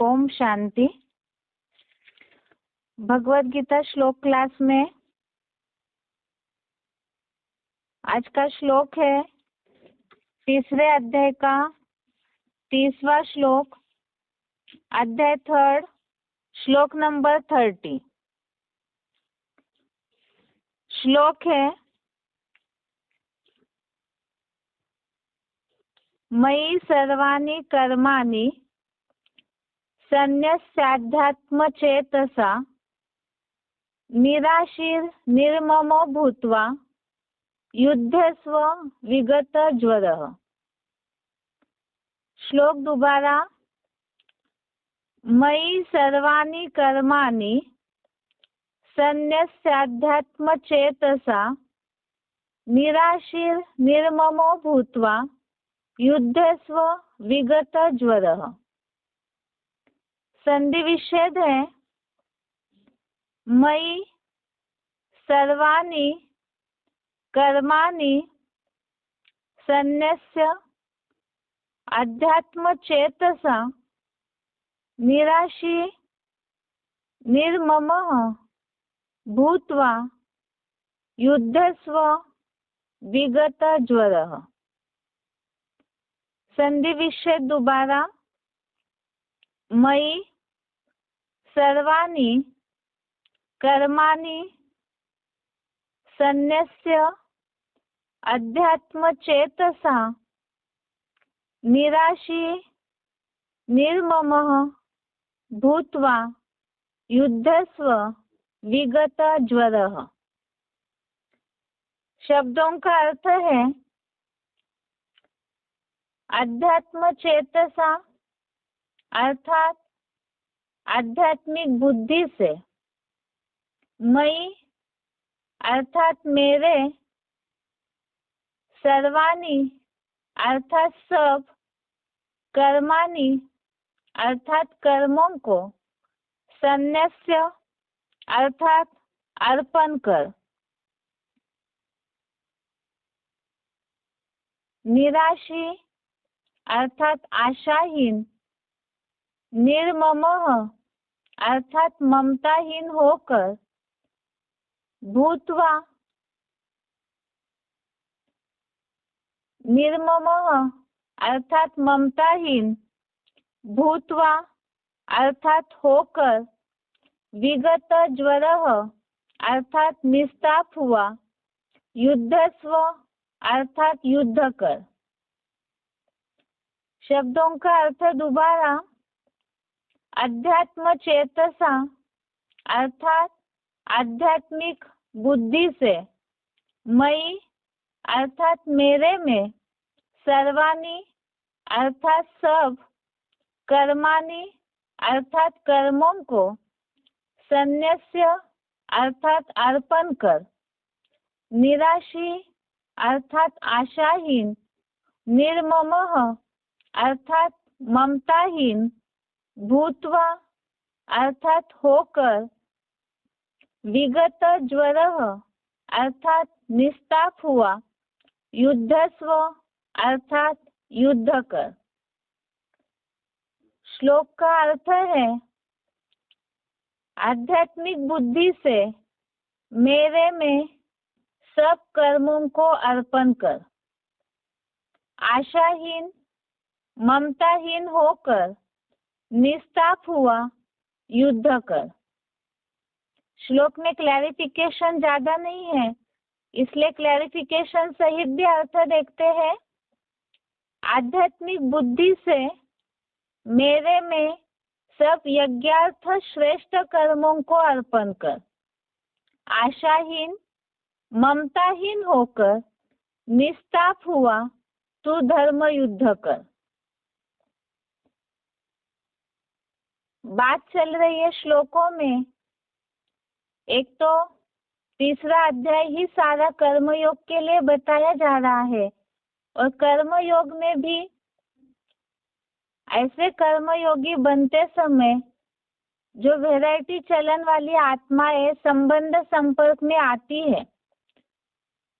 ओम शांति। भगवत गीता श्लोक क्लास में आज का श्लोक है तीसरे अध्याय का 30वां श्लोक, अध्याय 3, श्लोक नंबर 30। श्लोक है मयि सर्वाणि कर्माणि सन्न्यस्याध्यात्मचेतसा निराशीर निर्ममो भूत्वा युध्यस्व विगत ज्वरः। श्लोक दोबारा, मयि सर्वाणि कर्माणि सन्न्यस्याध्यात्मचेतसा निराशीर निर्ममो भूत्वा युध्यस्व विगत ज्वरः। संधि विच्छेद है मयि सर्वाणि कर्माणि सन्न्यस्य अध्यात्मचेतसा निराशी निर्ममः भूत्वा युध्यस्व विगत ज्वरः। संधि विच्छेद दोबारा, मयि सर्वाणि कर्माणि सन्न्यस्य अध्यात्मचेतसा निराशी निर्ममः भूत्वा युध्यस्व विगत ज्वरः। शब्दों का अर्थ है अध्यात्म चेतसा अर्थात आध्यात्मिक बुद्धि से, मयि अर्थात मेरे, सर्वाणि अर्थात सब, कर्माणि अर्थात कर्मों को, सन्न्यस्य अर्थात अर्पण कर, निराशी अर्थात आशाहीन, निर्ममः अर्थात ममताहीन होकर, भूत्वा निर्ममः अर्थात ममताहीन, भूत्वा अर्थात होकर, विगत ज्वरः अर्थात निस्ताप हुआ, युद्धस्व अर्थात युद्ध कर। शब्दों का अर्थ दोबारा, अध्यात्म चेतसा अर्थात आध्यात्मिक बुद्धि से, मयि अर्थात मेरे में, सर्वाणि अर्थात सब, कर्माणि अर्थात कर्मों को, सन्न्यस्य अर्थात अर्पण कर, निराशी अर्थात आशाहीन, निर्ममः अर्थात ममताहीन, भूत्वा अर्थात होकर, विगत ज्वरः अर्थात निस्ताप हुआ, युद्धस्व अर्थात युद्ध कर। श्लोक का अर्थ है आध्यात्मिक बुद्धि से मेरे में सब कर्मों को अर्पण कर, आशाहीन ममताहीन होकर निस्ताप हुआ, युद्ध कर। श्लोक में क्लैरिफिकेशन ज्यादा नहीं है, इसलिए क्लैरिफिकेशन सहित भी अर्थ देखते हैं। आध्यात्मिक बुद्धि से मेरे में सब यज्ञार्थ श्रेष्ठ कर्मों को अर्पण कर, आशाहीन ममताहीन होकर निस्ताप हुआ, तू धर्म युद्ध कर। बात चल रही है श्लोकों में, एक तो तीसरा अध्याय ही सारा कर्मयोग के लिए बताया जा रहा है, और कर्मयोग में भी ऐसे कर्मयोगी बनते समय जो वैरायटी चलन वाली आत्माएं संबंध संपर्क में आती है,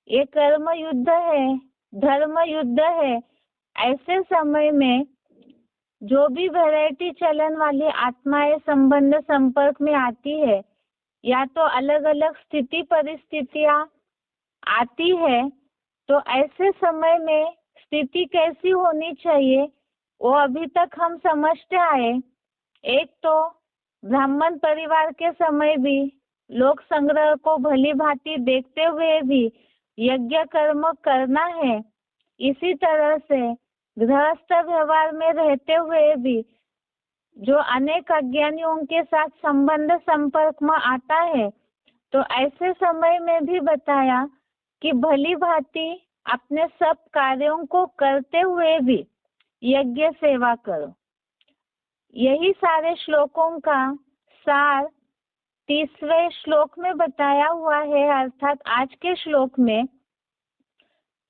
ये कर्म युद्ध है, धर्म युद्ध है। ऐसे समय में जो भी वैरायटी चलन वाली आत्माएं संबंध संपर्क में आती है या तो अलग अलग स्थिति परिस्थितियां आती है, तो ऐसे समय में स्थिति कैसी होनी चाहिए वो अभी तक हम समझते आए। एक तो ब्राह्मण परिवार के समय भी लोक संग्रह को भली भांति देखते हुए भी यज्ञ कर्म करना है। इसी तरह से गृहस्थ व्यवहार में रहते हुए भी जो अनेक अज्ञानियों के साथ संबंध संपर्क में आता है, तो ऐसे समय में भी बताया कि भली भांति अपने सब कार्यों को करते हुए भी यज्ञ सेवा करो। यही सारे श्लोकों का सार 30वें श्लोक में बताया हुआ है, अर्थात आज के श्लोक में,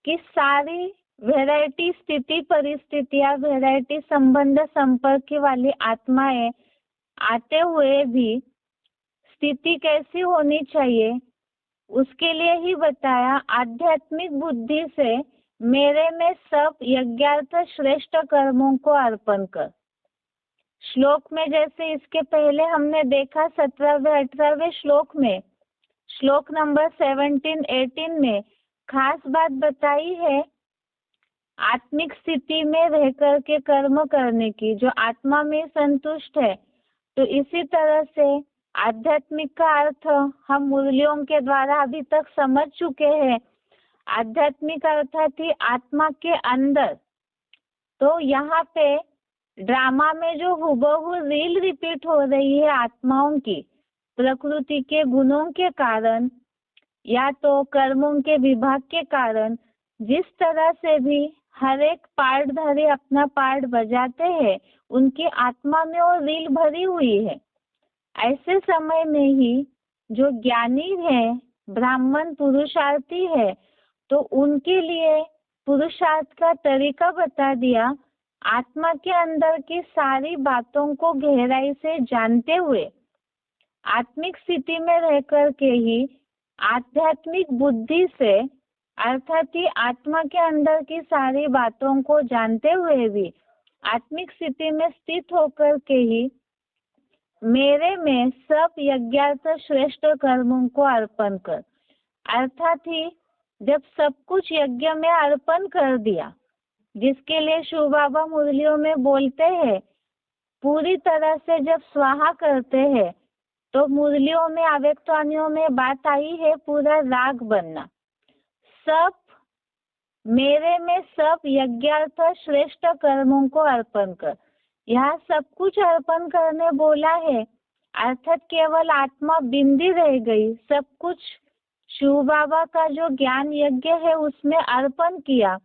कि सारी वैरायटी स्थिति परिस्थितियां, वैरायटी संबंध संपर्क वाली आत्माएं आते हुए भी स्थिति कैसी होनी चाहिए उसके लिए ही बताया। आध्यात्मिक बुद्धि से मेरे में सब यज्ञार्थ श्रेष्ठ कर्मों को अर्पण कर। श्लोक में जैसे इसके पहले हमने देखा 17वें 18वें श्लोक में, श्लोक नंबर 17-18 में खास बात बताई है आत्मिक स्थिति में रह कर के कर्म करने की, जो आत्मा में संतुष्ट है। तो इसी तरह से आध्यात्मिक का अर्थ हम मुरलियों के द्वारा अभी तक समझ चुके हैं। आध्यात्मिक अर्थात ही आत्मा के अंदर। तो यहाँ पे ड्रामा में जो हुबहू रील रिपीट हो रही है आत्माओं की, प्रकृति के गुणों के कारण या तो कर्मों के विभाग के कारण, जिस तरह से भी हर एक पार्टधारी अपना पार्ट बजाते हैं, उनकी आत्मा में वो रील भरी हुई है। ऐसे समय में ही जो ज्ञानी है, ब्राह्मण पुरुषार्थी है, तो उनके लिए पुरुषार्थ का तरीका बता दिया। आत्मा के अंदर की सारी बातों को गहराई से जानते हुए आत्मिक स्थिति में रह कर के ही आध्यात्मिक बुद्धि से, अर्थात ही आत्मा के अंदर की सारी बातों को जानते हुए भी आत्मिक स्थिति में स्थित होकर के ही मेरे में सब यज्ञार्थ श्रेष्ठ कर्मों को अर्पण कर। अर्थात ही जब सब कुछ यज्ञ में अर्पण कर दिया, जिसके लिए शिव बाबा मुरलियों में बोलते हैं, पूरी तरह से जब स्वाहा करते हैं, तो मुरलियों में अव्यक्तवाणियों में बात आई है पूरा राग बनना। सब मेरे में सब यज्ञार्थ श्रेष्ठ कर्मों को अर्पण कर। यहाँ सब कुछ अर्पण करने बोला है, अर्थात केवल आत्मा बिंदी रह गई। सब कुछ शिव बाबा का जो ज्ञान यज्ञ है उसमें अर्पण किया।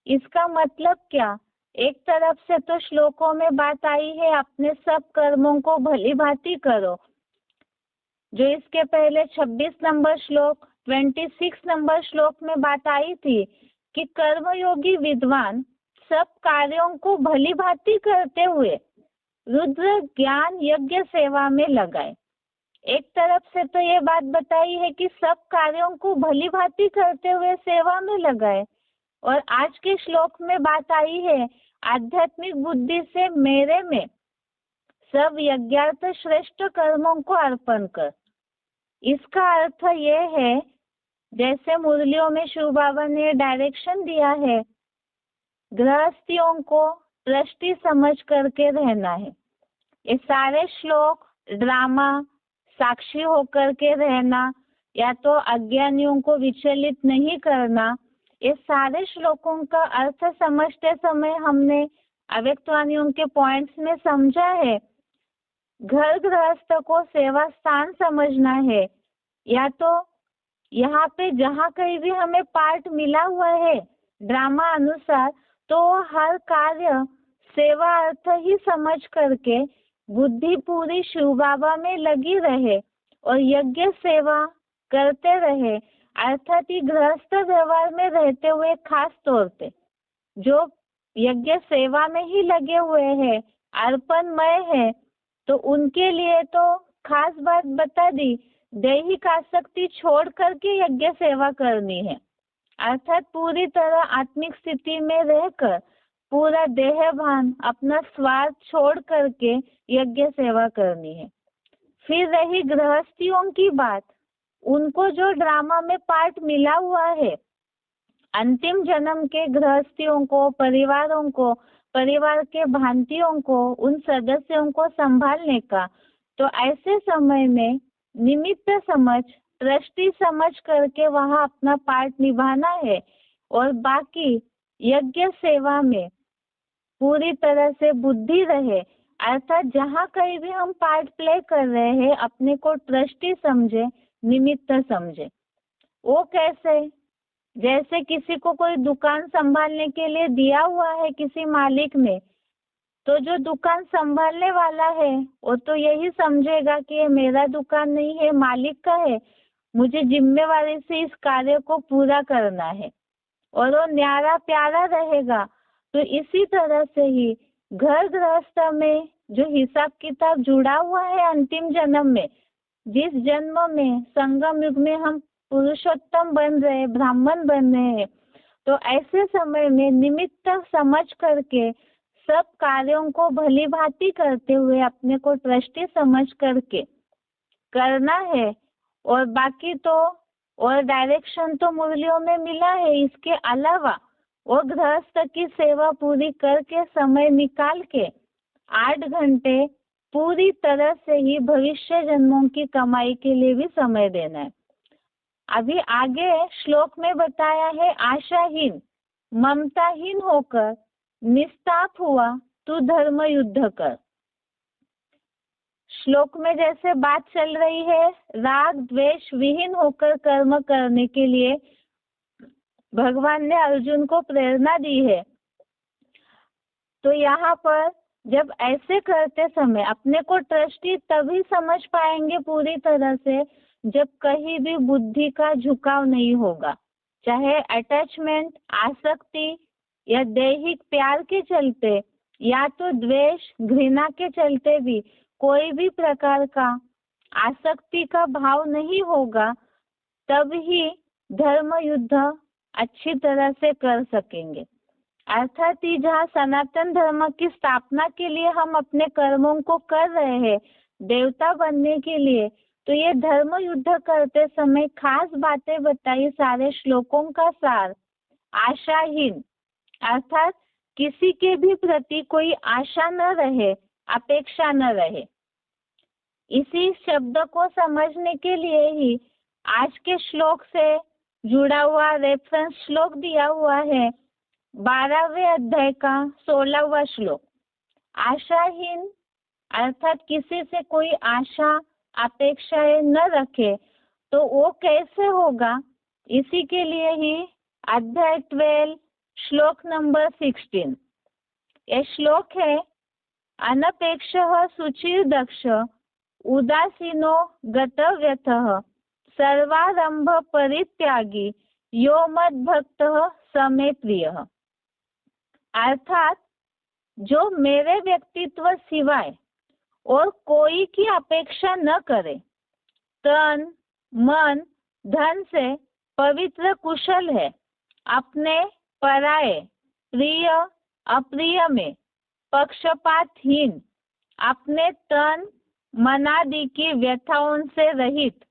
इसका मतलब क्या? एक तरफ से तो श्लोकों में बात आई है अपने सब कर्मों को भली भांति करो, जो इसके पहले 26 नंबर श्लोक 26 नंबर श्लोक में बात आई थी कि कर्मयोगी विद्वान सब कार्यों को भली भांति करते हुए रुद्र ज्ञान यज्ञ सेवा में लगाए। एक तरफ से तो ये बात बताई है कि सब कार्यों को भली भांति करते हुए सेवा में लगाए, और आज के श्लोक में बात आई है आध्यात्मिक बुद्धि से मेरे में सब यज्ञार्थ श्रेष्ठ कर्मों को अर्पण कर। इसका अर्थ ये है, जैसे मुरलियों में शिव बाबा ने डायरेक्शन दिया है, गृहस्थियों को दृष्टि समझ करके रहना है। ये सारे श्लोक ड्रामा साक्षी होकर के रहना या तो अज्ञानियों को विचलित नहीं करना, ये सारे श्लोकों का अर्थ समझते समय हमने अव्यक्तवाणियों के पॉइंट्स में समझा है। घर गृहस्थ को सेवा स्थान समझना है, या तो यहाँ पे जहाँ कहीं भी हमें पार्ट मिला हुआ है ड्रामा अनुसार, तो हर कार्य सेवा अर्थ ही समझ करके बुद्धि पूरी शिव बाबा में लगी रहे और यज्ञ सेवा करते रहे। अर्थात ही गृहस्थ व्यवहार में रहते हुए खास तौर पे जो यज्ञ सेवा में ही लगे हुए हैं, अर्पणमय है, तो उनके लिए तो खास बात बता दी, दैहिक आसक्ति छोड़ करके यज्ञ सेवा करनी है। अर्थात पूरी तरह आत्मिक स्थिति में रहकर पूरा देह भान, अपना स्वार्थ छोड़ करके यज्ञ सेवा करनी है। फिर रही गृहस्थियों की बात, उनको जो ड्रामा में पार्ट मिला हुआ है, अंतिम जन्म के गृहस्थियों को, परिवारों को, परिवार के भांतियों को, उन सदस्यों को संभालने का, तो ऐसे समय में निमित्त समझ, ट्रस्टी समझ करके वहां अपना पार्ट निभाना है। और बाकी यज्ञ सेवा में पूरी तरह से बुद्धि रहे, अर्थात जहाँ कहीं भी हम पार्ट प्ले कर रहे हैं अपने को ट्रस्टी समझे, निमित्त समझे। वो कैसे? जैसे किसी को कोई दुकान संभालने के लिए दिया हुआ है किसी मालिक ने, तो जो दुकान संभालने वाला है वो तो यही समझेगा कि ये मेरा दुकान नहीं है, मालिक का है, मुझे जिम्मेवारी से इस कार्य को पूरा करना है, और वो न्यारा प्यारा रहेगा। तो इसी तरह से ही घर गृहस्थ में जो हिसाब किताब जुड़ा हुआ है अंतिम जन्म में, जिस जन्म में संगम युग में हम पुरुषोत्तम बन रहे, ब्राह्मण बन रहे हैं, तो ऐसे समय में निमित्त समझ करके सब कार्यों को भली भांति करते हुए अपने को ट्रस्टी समझ करके करना है। और बाकी तो और डायरेक्शन तो मुरलियों में मिला है, इसके अलावा और गृहस्थ की सेवा पूरी करके समय निकाल के 8 घंटे पूरी तरह से ही भविष्य जन्मों की कमाई के लिए भी समय देना है। अभी आगे श्लोक में बताया है, आशाहीन ममताहीन होकर निस्ताप हुआ तू धर्म युद्ध कर। श्लोक में जैसे बात चल रही है, राग द्वेष विहीन होकर कर्म करने के लिए भगवान ने अर्जुन को प्रेरणा दी है। तो यहाँ पर जब ऐसे करते समय अपने को ट्रस्टी तभी समझ पाएंगे पूरी तरह से जब कहीं भी बुद्धि का झुकाव नहीं होगा, चाहे अटैचमेंट, आसक्ति या दैहिक प्यार के चलते या तो द्वेष घृणा के चलते भी कोई भी प्रकार का आसक्ति का भाव नहीं होगा, तब ही धर्म युद्ध अच्छी तरह से कर सकेंगे। अर्थात ही जहाँ सनातन धर्म की स्थापना के लिए हम अपने कर्मों को कर रहे हैं देवता बनने के लिए, तो ये धर्म युद्ध करते समय खास बातें बताई सारे श्लोकों का सार। आशाहीन अर्थात किसी के भी प्रति कोई आशा न रहे, अपेक्षा न रहे। इसी शब्द को समझने के लिए ही आज के श्लोक से जुड़ा हुआ रेफरेंस श्लोक दिया हुआ है, 12वें अध्याय का 16वां श्लोक। आशाहीन अर्थात किसी से कोई आशा अपेक्षाएं न रखे, तो वो कैसे होगा? इसी के लिए ही अध्याय 12 श्लोक नंबर 16 ये श्लोक है, अनपेक्षः शुचिर दक्ष उदासीनो गतव्यथः सर्वारंभ परित्यागी यो मद भक्तः समे प्रियः। अर्थात जो मेरे व्यक्तित्व सिवाय और कोई की अपेक्षा न करे, तन मन धन से पवित्र कुशल है, अपने पराये प्रिय अप्रिय में पक्षपातहीन, अपने तन मनादि की व्यथाओं से रहित,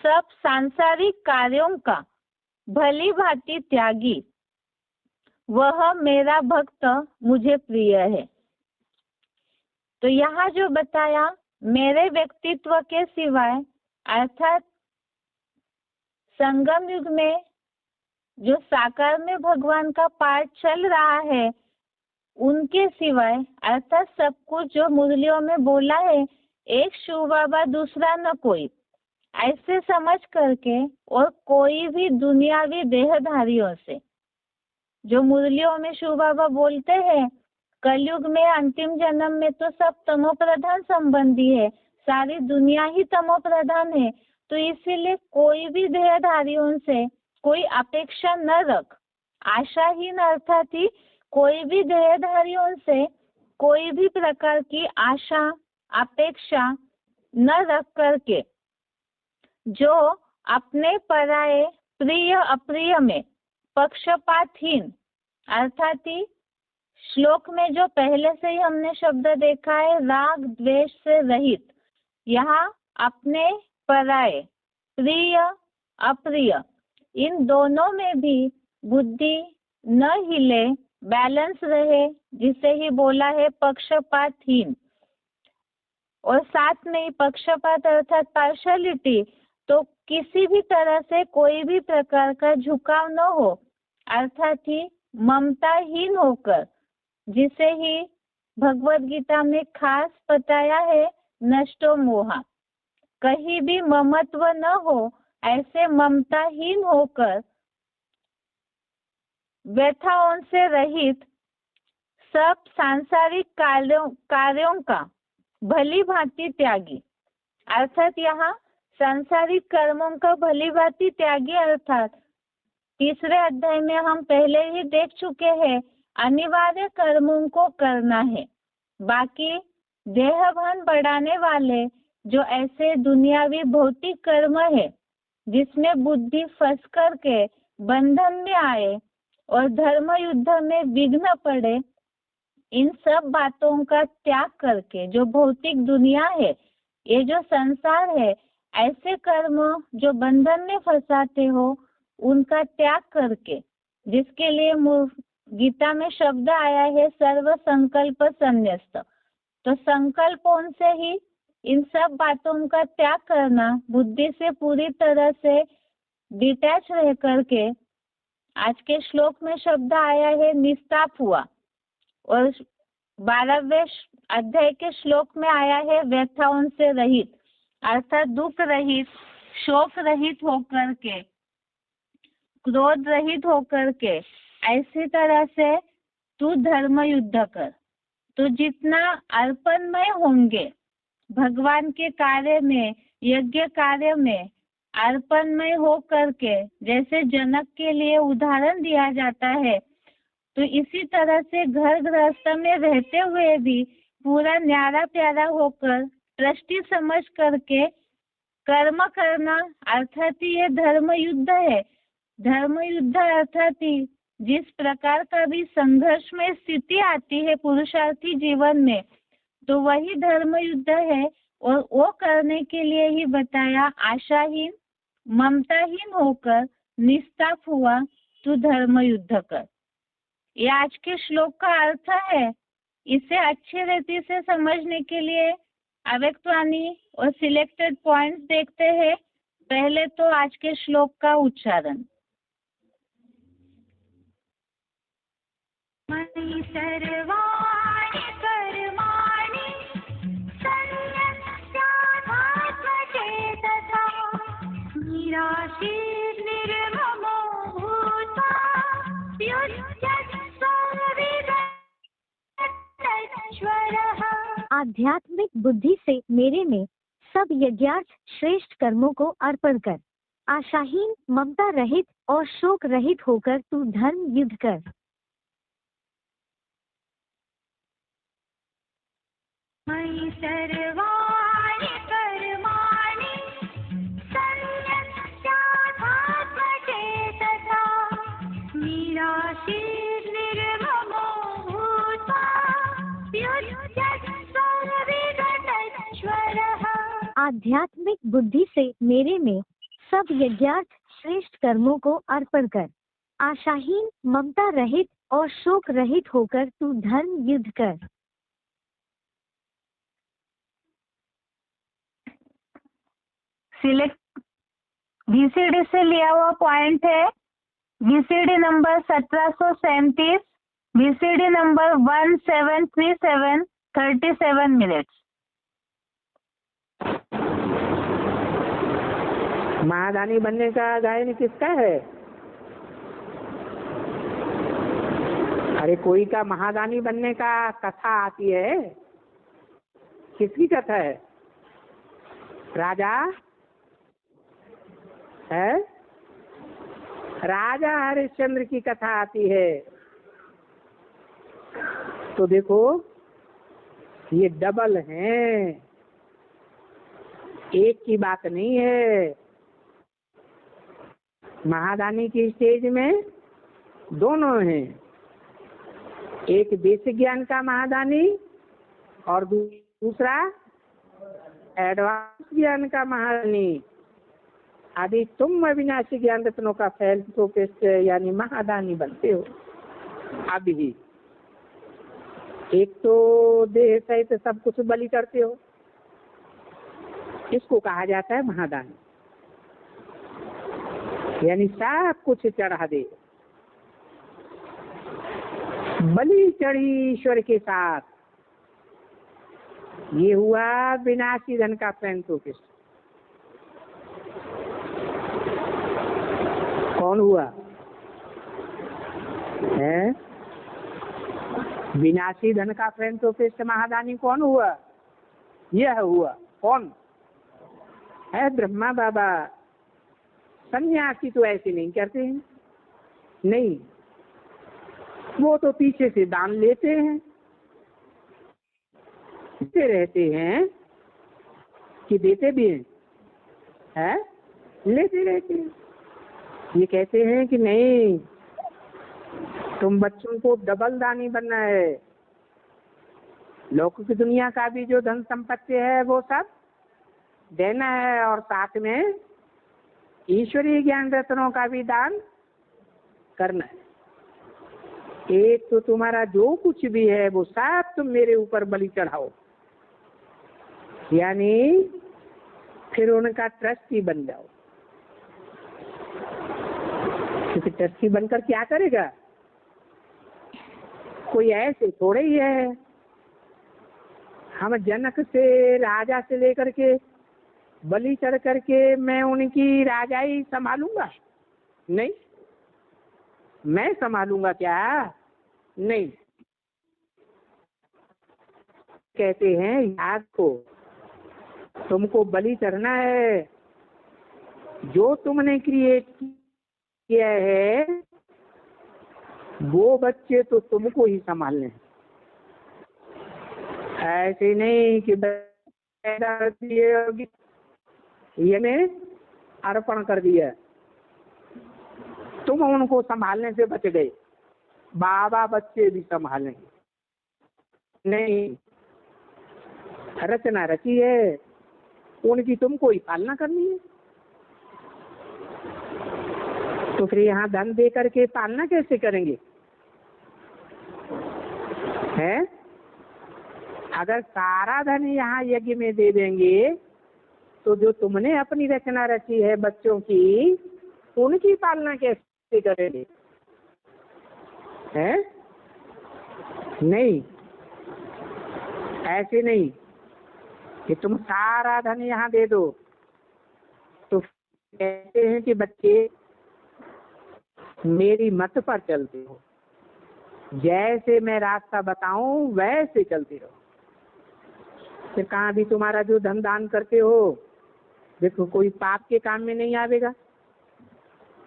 सब सांसारिक कार्यों का भली भांति त्यागी, वह मेरा भक्त मुझे प्रिय है। तो यहाँ जो बताया मेरे व्यक्तित्व के सिवाय, अर्थात संगम युग में जो साकार में भगवान का पाठ चल रहा है उनके सिवाय, अर्थात सब कुछ जो मुरलियों में बोला है, एक शिव बाबा दूसरा न कोई, ऐसे समझ करके और कोई भी दुनियावी देहधारियों से, जो मुरलियों में शिव बाबा बोलते हैं कलयुग में अंतिम जन्म में तो सब तमो प्रधान संबंधी है, सारी दुनिया ही तमो प्रधान है, तो इसीलिए कोई भी देहधारियों से कोई अपेक्षा न रख। आशाहीन अर्थात ही कोई भी देहधारियों से कोई भी प्रकार की आशा अपेक्षा न रख करके, जो अपने पराये प्रिय अप्रिय में पक्षपातहीन अर्थात ही श्लोक में जो पहले से ही हमने शब्द देखा है राग द्वेष से रहित, यहाँ अपने पराये, प्रिय अप्रिय, इन दोनों में भी बुद्धि न हिले, बैलेंस रहे, जिसे ही बोला है पक्षपातहीन। और साथ में ही पक्षपात अर्थात पार्शलिटी, तो किसी भी तरह से कोई भी प्रकार का झुकाव न हो, अर्थात ही ममताहीन होकर, जिसे ही भगवत गीता में खास बताया है नष्टो मोहा, कहीं भी ममत्व न हो, ऐसे ममताहीन होकर व्यथाओं से रहित सब सांसारिक कार्यों का भली भांति त्यागी, अर्थात यहाँ सांसारिक कर्मों का भली भांति त्यागी, अर्थात तीसरे अध्याय में हम पहले ही देख चुके हैं अनिवार्य कर्मों को करना है। बाकी देह भान बढ़ाने वाले जो ऐसे दुनियावी भौतिक कर्म है जिसमें बुद्धि फंस करके बंधन में आए और धर्म युद्ध में विघ्न पड़े, इन सब बातों का त्याग करके, जो भौतिक दुनिया है, ये जो संसार है, ऐसे कर्म जो बंधन में फंसाते हो, उनका त्याग करके, जिसके लिए गीता में शब्द आया है सर्व संकल्प संन्यस्त, तो संकल्पों से ही इन सब बातों का त्याग करना, बुद्धि से पूरी तरह से डिटैच रह करके, आज के श्लोक में शब्द आया है निस्ताप हुआ, और 12वें अध्याय के श्लोक में आया है व्यथाओं से रहित, अर्थात दुख रहित, शोक रहित होकर के, क्रोध रहित होकर के, ऐसी तरह से तू धर्म युद्ध कर। तो जितना अर्पणमय होंगे भगवान के कार्य में, यज्ञ कार्य में अर्पणमय हो करके, जैसे जनक के लिए उदाहरण दिया जाता है, तो इसी तरह से घर गृहस्थ में रहते हुए भी पूरा न्यारा प्यारा होकर दृष्टि समझ करके कर्म करना, अर्थात ये धर्म युद्ध है। धर्म युद्ध अर्थात जिस प्रकार का भी संघर्ष में स्थिति आती है पुरुषार्थी जीवन में, तो वही धर्म युद्ध है, और वो करने के लिए ही बताया आशाहीन ममताहीन होकर निस्ताप हुआ तू धर्म युद्ध कर। ये आज के श्लोक का अर्थ है। इसे अच्छी रीति से समझने के लिए अव्यक्तवाणी और सिलेक्टेड पॉइंट्स देखते हैं। पहले तो आज के श्लोक का उच्चारण। मयि सर्वाणि कर्माणि सन्न्यस्यात्मचेतसा निराशीर्निर्ममो भूत्वा युध्यस्व विगतश्वरः। आध्यात्मिक बुद्धि से मेरे में सब यज्ञार्थ श्रेष्ठ कर्मों को अर्पण कर, आशाहीन ममता रहित और शोक रहित होकर तू धर्म युद्ध कर। मयि सर्वाणि कर्माणि सन्न्यस्यात्मचेतसा निराशीर्निर्ममो भूत्वा युध्यस्व विगतश्वरः। आध्यात्मिक बुद्धि से मेरे में सब यज्ञार्थ श्रेष्ठ कर्मों को अर्पण कर, आशाहीन ममता रहित और शोक रहित होकर तू धर्म युद्ध कर। सिलेक्ट VCD से लिया हुआ पॉइंट है। VCD number 1737, VCD number 1737, 37 minutes. महादानी बनने का गायन किसका है? अरे कोई का महादानी बनने का कथा आती है, किसकी कथा है? राजा है, राजा हरिश्चंद्र की कथा आती है। तो देखो ये डबल हैं, एक की बात नहीं है। महादानी की स्टेज में दोनों हैं, एक बेसिक ज्ञान का महादानी और दूसरा एडवांस ज्ञान का महादानी। अभी तुम अविनाशी ज्ञान रत्नों का फिलोसोफिस्ट यानी महादानी बनते हो। अभी एक तो देह सहित सब कुछ बलि करते हो, इसको कहा जाता है महादानी, यानी सब कुछ चढ़ा दे, बलि चढ़ी ईश्वर के साथ। ये हुआ विनाशी धन का फिलोसोफिस्ट। कौन हुआ है? विनाशी धन का फिलोसोफिस्ट महादानी कौन हुआ? यह हुआ। कौन है? ब्रह्मा बाबा। सन्यासी तो ऐसे नहीं करते हैं, नहीं, वो तो पीछे से दान लेते हैं, देते रहते हैं कि देते भी हैं, लेते रहते हैं। ये कहते हैं कि नहीं, तुम बच्चों को डबल दानी बनना है। लौकिक दुनिया का भी जो धन संपत्ति है वो सब देना है, और साथ में ईश्वरीय ज्ञान रत्नों का भी दान करना है। एक तो तुम्हारा जो कुछ भी है वो सब तुम मेरे ऊपर बलि चढ़ाओ, यानी फिर उनका ट्रस्टी बन जाओ। क्योंकि ट्रस्टी बनकर क्या करेगा? कोई ऐसे थोड़े ही है हम जनक से, राजा से लेकर के बलि चढ़ करके मैं उनकी राजाई संभालूंगा? नहीं। मैं संभालूंगा क्या? नहीं। कहते हैं याद को, तुमको बलि चढ़ना है, जो तुमने क्रिएट किया है वो बच्चे तो तुमको ही संभालने हैं। ऐसे नहीं कि ये में अर्पण कर दिया, तुम उनको संभालने से बच गए, बाबा बच्चे भी संभालेंगे। नहीं, रचना रची है, उनकी तुमको ही पालना करनी है। तो फिर यहाँ धन दे करके पालना कैसे करेंगे? है? अगर सारा धन यहाँ यज्ञ में दे देंगे तो जो तुमने अपनी रचना रची है बच्चों की, उनकी पालना कैसे करेंगे? है? नहीं, ऐसे नहीं कि तुम सारा धन यहाँ दे दो। तो कहते हैं कि बच्चे मेरी मत पर चलते हो, जैसे मैं रास्ता बताऊं वैसे चलते रहो। फिर कहाँ भी तुम्हारा जो धन दान करते हो, देखो कोई पाप के काम में नहीं आवेगा।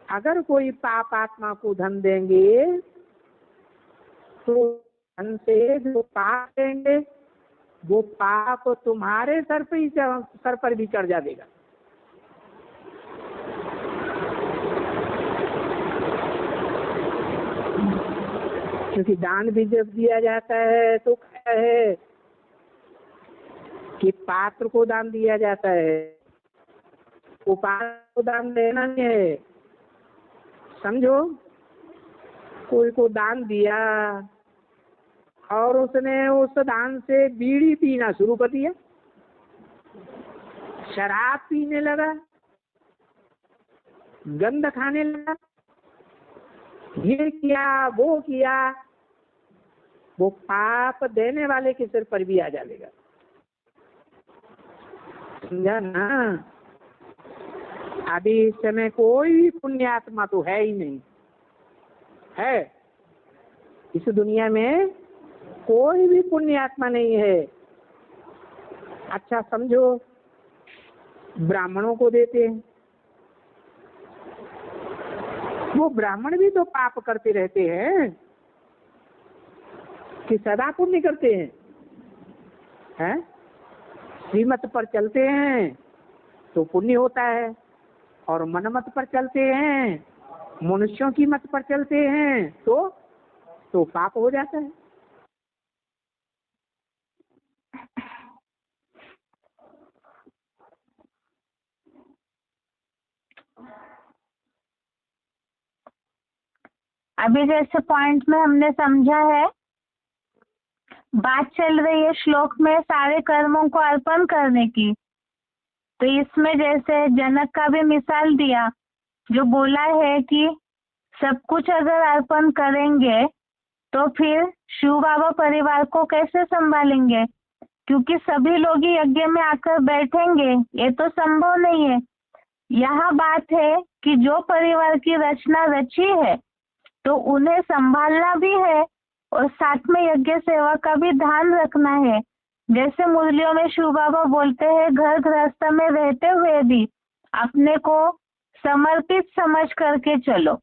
अगर कोई पाप आत्मा को धन देंगे तो धन से जो पाप देंगे वो पाप तुम्हारे सर पर भी चढ़ जाएगा। क्योंकि दान भी जब दिया जाता है तो क्या है कि पात्र को दान दिया जाता है, उपाय को दान देना नहीं है। समझो, कोई को दान दिया और उसने उस दान से बीड़ी पीना शुरू कर दिया, शराब पीने लगा, गंद खाने लगा, ये किया वो किया, वो पाप देने वाले के सिर पर भी आ जाएगा। समझा ना? अभी इस समय कोई पुण्यात्मा तो है ही नहीं है, इस दुनिया में कोई भी पुण्यात्मा नहीं है। अच्छा समझो, ब्राह्मणों को देते हैं, वो ब्राह्मण भी तो पाप करते रहते हैं कि सदा पुण्य करते हैं? हैं? श्रीमत पर चलते हैं तो पुण्य होता है, और मनमत पर चलते हैं, मनुष्यों की मत पर चलते हैं तो पाप हो जाता है। अभी जैसे पॉइंट में हमने समझा है, बात चल रही है श्लोक में सारे कर्मों को अर्पण करने की। तो इसमें जैसे जनक का भी मिसाल दिया, जो बोला है कि सब कुछ अगर अर्पण करेंगे तो फिर शिव बाबा परिवार को कैसे संभालेंगे, क्योंकि सभी लोग ही यज्ञ में आकर बैठेंगे, ये तो संभव नहीं है। यहाँ बात है कि जो परिवार की रचना रची है तो उन्हें संभालना भी है और साथ में यज्ञ सेवा का भी ध्यान रखना है। जैसे मुरलियों में शिव बाबा बोलते हैं, घर गृहस्थ में रहते हुए भी अपने को समर्पित समझ करके चलो।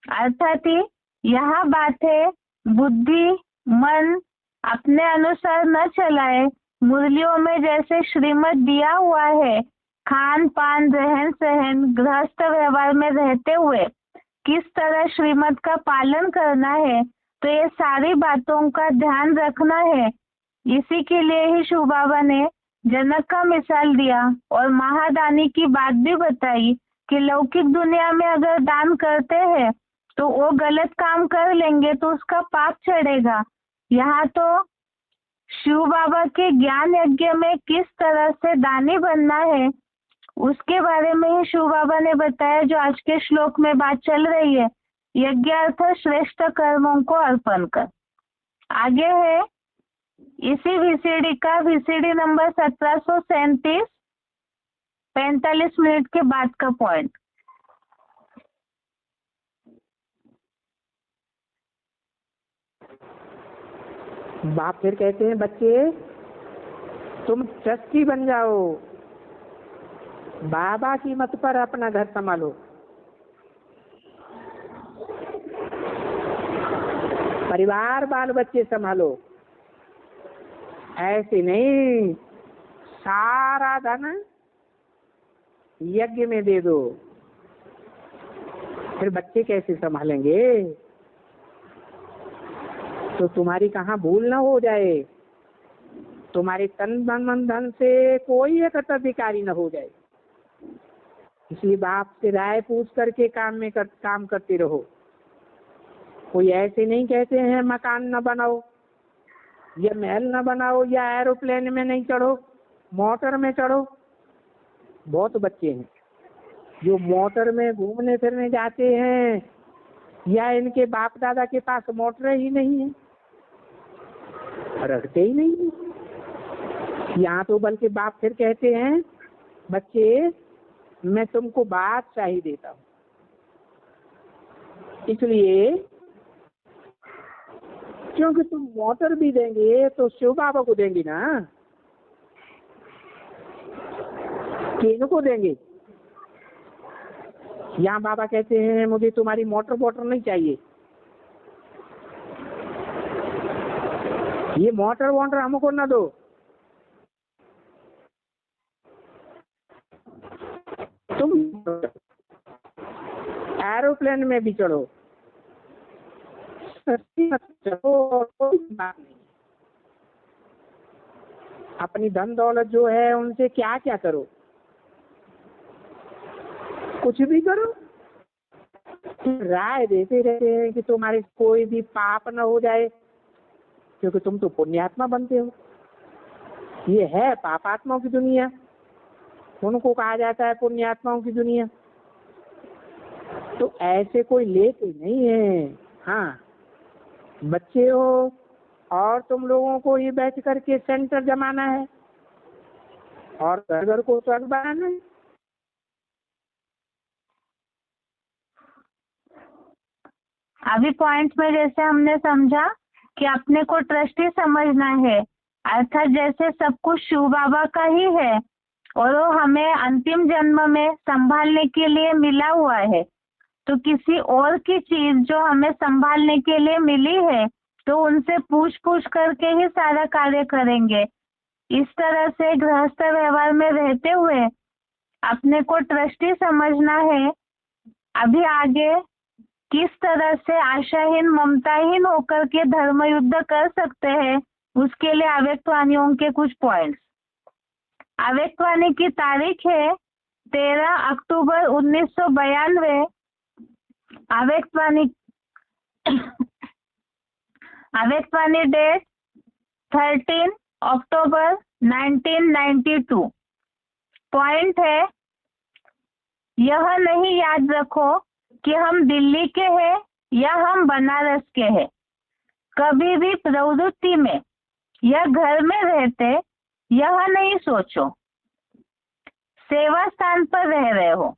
अर्थात ही यहाँ बात है बुद्धि मन अपने अनुसार न चलाए। मुरलियों में जैसे श्रीमत दिया हुआ है, खान पान रहन सहन गृहस्थ व्यवहार में रहते हुए किस तरह श्रीमत का पालन करना है, तो ये सारी बातों का ध्यान रखना है। इसी के लिए ही शिव बाबा ने जनक का मिसाल दिया और महादानी की बात भी बताई कि लौकिक दुनिया में अगर दान करते हैं तो वो गलत काम कर लेंगे तो उसका पाप चढ़ेगा। यहाँ तो शिव बाबा के ज्ञान यज्ञ में किस तरह से दानी बनना है उसके बारे में ही शिव बाबा ने बताया, जो आज के श्लोक में बात चल रही है, यज्ञार्थ श्रेष्ठ कर्मों को अर्पण कर। आगे है इसी VCD का VCD नंबर 1737, 45 मिनट के बाद का पॉइंट। बाप फिर कहते हैं, बच्चे तुम ट्रस्टी बन जाओ, बाबा की मत पर अपना घर संभालो। परिवार बाल बच्चे संभालो, ऐसे नहीं सारा धन यज्ञ में दे दो, फिर बच्चे कैसे संभालेंगे? तो तुम्हारी कहाँ भूल न हो जाए, तुम्हारे तन मन धन से कोई एक अधिकारी न हो जाए। इसलिए बाप से राय पूछ करके काम करते रहो। कोई ऐसे नहीं कहते हैं मकान न बनाओ या महल न बनाओ या एरोप्लेन में नहीं चढ़ो, मोटर में चढ़ो। बहुत बच्चे हैं जो मोटर में घूमने फिरने जाते हैं या इनके बाप दादा के पास मोटर ही नहीं है, रखते ही नहीं है। यहाँ तो बल्कि बाप फिर कहते हैं, बच्चे मैं तुमको बादशाही देता हूँ, इसलिए क्योंकि तुम मोटर भी देंगे तो शिव बाबा को देंगे ना, किनको देंगे? यहाँ बाबा कहते हैं मुझे तुम्हारी मोटर वोटर नहीं चाहिए, ये मोटर वोटर हमको न दो, तुम एरोप्लेन में भी चढ़ो, चढ़ो, कोई बात नहीं। अपनी धन दौलत जो है उनसे क्या क्या करो, कुछ भी करो। राय देते रहते हैं कि तुम्हारे कोई भी पाप न हो जाए, क्योंकि तुम तो पुण्यात्मा बनते हो। ये है पापात्माओं की दुनिया, उनको कहा जाता है पुण्यात्माओं की दुनिया। तो ऐसे कोई लेते नहीं है। हाँ, बच्चे हो और तुम लोगों को ये बैठ करके सेंटर जमाना है और घर घर को स्वर्ग बनाना है। अभी पॉइंट में जैसे हमने समझा कि अपने को ट्रस्टी समझना है, अर्थात जैसे सब कुछ शिव बाबा का ही है और वो हमें अंतिम जन्म में संभालने के लिए मिला हुआ है, तो किसी और की चीज जो हमें संभालने के लिए मिली है तो उनसे पूछ करके ही सारा कार्य करेंगे। इस तरह से गृहस्थ व्यवहार में रहते हुए अपने को ट्रस्टी समझना है। अभी आगे किस तरह से आशाहीन ममताहीन होकर के धर्म युद्ध कर सकते हैं, उसके लिए अव्यक्तवाणियों के कुछ पॉइंट्स। अव्यक्तवाणी की तारीख है 13 अक्टूबर 1992। अव्यक्तवाणी अव्यक्तवाणी डेट 13 अक्टूबर 1992। पॉइंट है, यह नहीं याद रखो कि हम दिल्ली के हैं या हम बनारस के हैं। कभी भी प्रवृत्ति में या घर में रहते यह नहीं सोचो। सेवा स्थान पर रह रहे हो।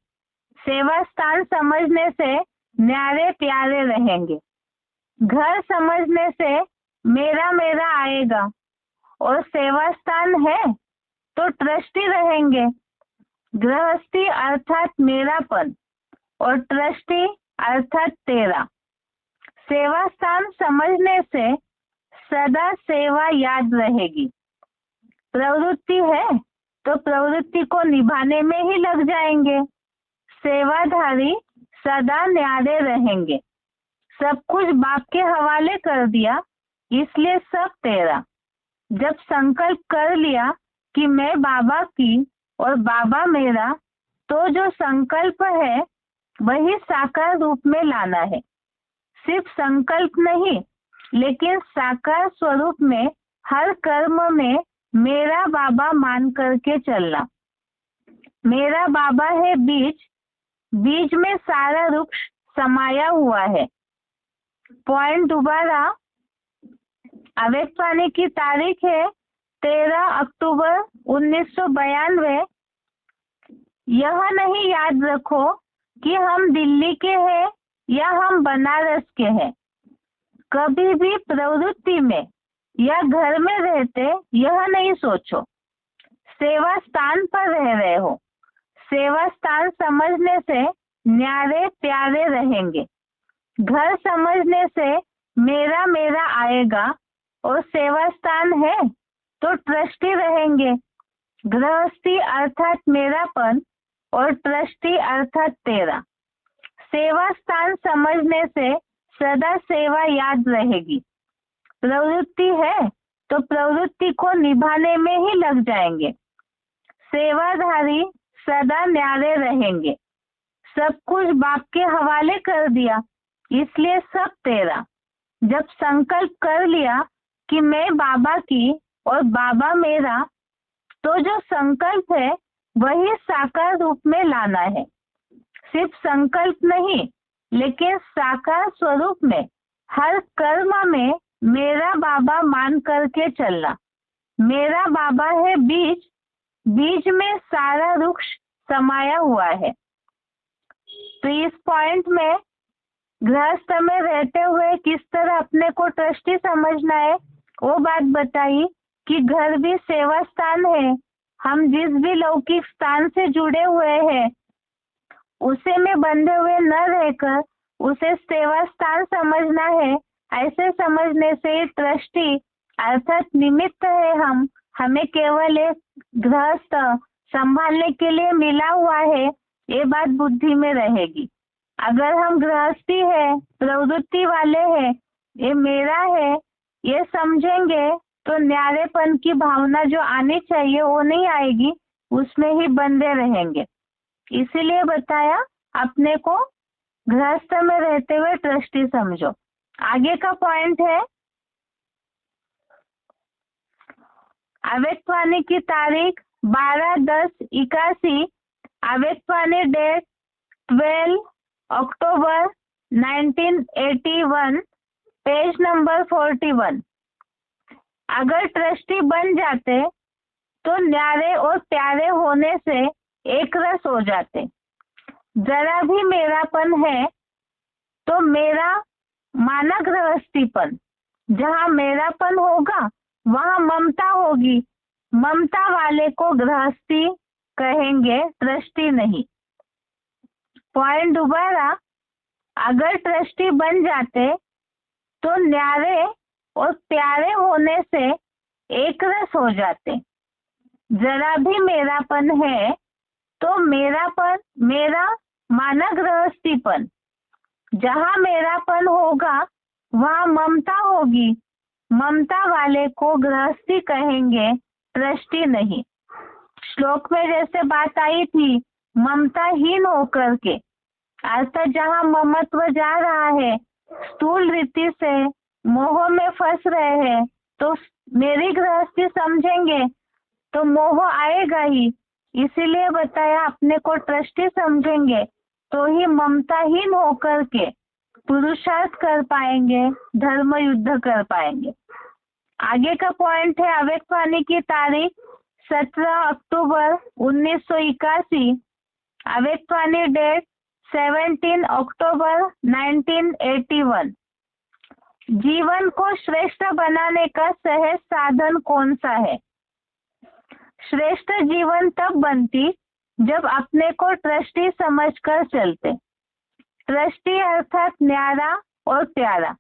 सेवा स्थान समझने से न्यारे प्यारे रहेंगे। घर समझने से मेरा मेरा आएगा, और सेवा स्थान है तो ट्रस्टी रहेंगे। गृहस्थी अर्थात मेरापन और ट्रस्टी अर्थात तेरा। सेवा स्थान समझने से सदा सेवा याद रहेगी। प्रवृत्ति है तो प्रवृत्ति को निभाने में ही लग जाएंगे। सेवाधारी सदा न्यारे रहेंगे। सब कुछ बाप के हवाले कर दिया, इसलिए सब तेरा। जब संकल्प कर लिया कि मैं बाबा की और बाबा मेरा, तो जो संकल्प है वही साकार रूप में लाना है। सिर्फ संकल्प नहीं, लेकिन साकार स्वरूप में हर कर्म में मेरा बाबा मान करके चलना। मेरा बाबा है बीज, बीज में सारा वृक्ष समाया हुआ है। पॉइंट दोबारा, अव्यक्तवाणी की तारीख है 13 अक्टूबर 1992। यह नहीं याद रखो कि हम दिल्ली के हैं या हम बनारस के हैं। कभी भी प्रवृत्ति में या घर में रहते यह नहीं सोचो। सेवा स्थान पर रह रहे हो। सेवा स्थान समझने से न्यारे प्यारे रहेंगे। घर समझने से मेरा मेरा आएगा, और सेवा स्थान है तो ट्रस्टी रहेंगे। गृहस्थी अर्थात मेरापन और ट्रस्टी अर्थात तेरा। सेवा स्थान समझने से सदा सेवा याद रहेगी। प्रवृत्ति है तो प्रवृत्ति को निभाने में ही लग जाएंगे। सेवाधारी सदा न्यारे रहेंगे। सब कुछ बाप के हवाले कर दिया, इसलिए सब तेरा। जब संकल्प कर लिया कि मैं बाबा की और बाबा मेरा, तो जो संकल्प है वही साकार रूप में लाना है। सिर्फ संकल्प नहीं, लेकिन साकार स्वरूप में हर कर्म में मेरा बाबा मान करके चलना। मेरा बाबा है बीज, बीज में सारा वृक्ष समाया हुआ है। तो इस पॉइंट में गृहस्थ में रहते हुए किस तरह अपने को ट्रस्टी समझना है, वो बात बताई कि घर भी सेवा स्थान है। हम जिस भी लौकिक स्थान से जुड़े हुए हैं, उसे में बंधे हुए न रहकर उसे सेवा स्थान समझना है। ऐसे समझने से ट्रस्टी अर्थात निमित्त है। हम हमें केवल एक गृहस्थ संभालने के लिए मिला हुआ है, ये बात बुद्धि में रहेगी। अगर हम गृहस्थी है, प्रवृत्ति वाले हैं, ये मेरा है, ये समझेंगे तो न्यारेपन की भावना जो आनी चाहिए वो नहीं आएगी, उसमें ही बंधे रहेंगे। इसीलिए बताया अपने को गृहस्थ में रहते हुए ट्रस्टी समझो। आगे का पॉइंट है, अव्यक्तवाणी की तारीख 12/10/81। अव्यक्तवाणी डेट 12 अक्टूबर 1981, पेज नंबर 41। अगर ट्रस्टी बन जाते तो न्यारे और प्यारे होने से एक रस हो जाते। जरा भी मेरापन है तो मेरा माना गृहस्थीपन। जहाँ मेरापन होगा वहाँ ममता होगी। ममता वाले को गृहस्थी कहेंगे, ट्रस्टी नहीं। पॉइंट दोबारा, अगर ट्रस्टी बन जाते तो न्यारे और प्यारे होने से एक रस हो जाते। जरा भी मेरापन है तो मेरापन मेरा माना गृहस्थीपन। जहाँ मेरापन होगा वहाँ ममता होगी। ममता वाले को गृहस्थी कहेंगे, ट्रस्टी नहीं। श्लोक में जैसे बात आई थी, ममताहीन होकर के, अर्थात जहाँ ममत्व जा रहा है स्थूल रीति से मोह में फंस रहे हैं तो मेरी गृहस्थी समझेंगे तो मोह आएगा ही। इसीलिए बताया अपने को ट्रस्टी समझेंगे तो ही ममताहीन होकर के पुरुषार्थ कर पाएंगे, धर्म युद्ध कर पाएंगे। आगे का पॉइंट है अव्यक्तवाणी की तारीख 17 अक्टूबर 1981, अव्यक्तवाणी डेट 17 अक्टूबर 1981। जीवन को श्रेष्ठ बनाने का सहज साधन कौन सा है? श्रेष्ठ जीवन तब बनती जब अपने को ट्रस्टी समझकर चलते। ट्रस्टी अर्थात न्यारा और प्यारा।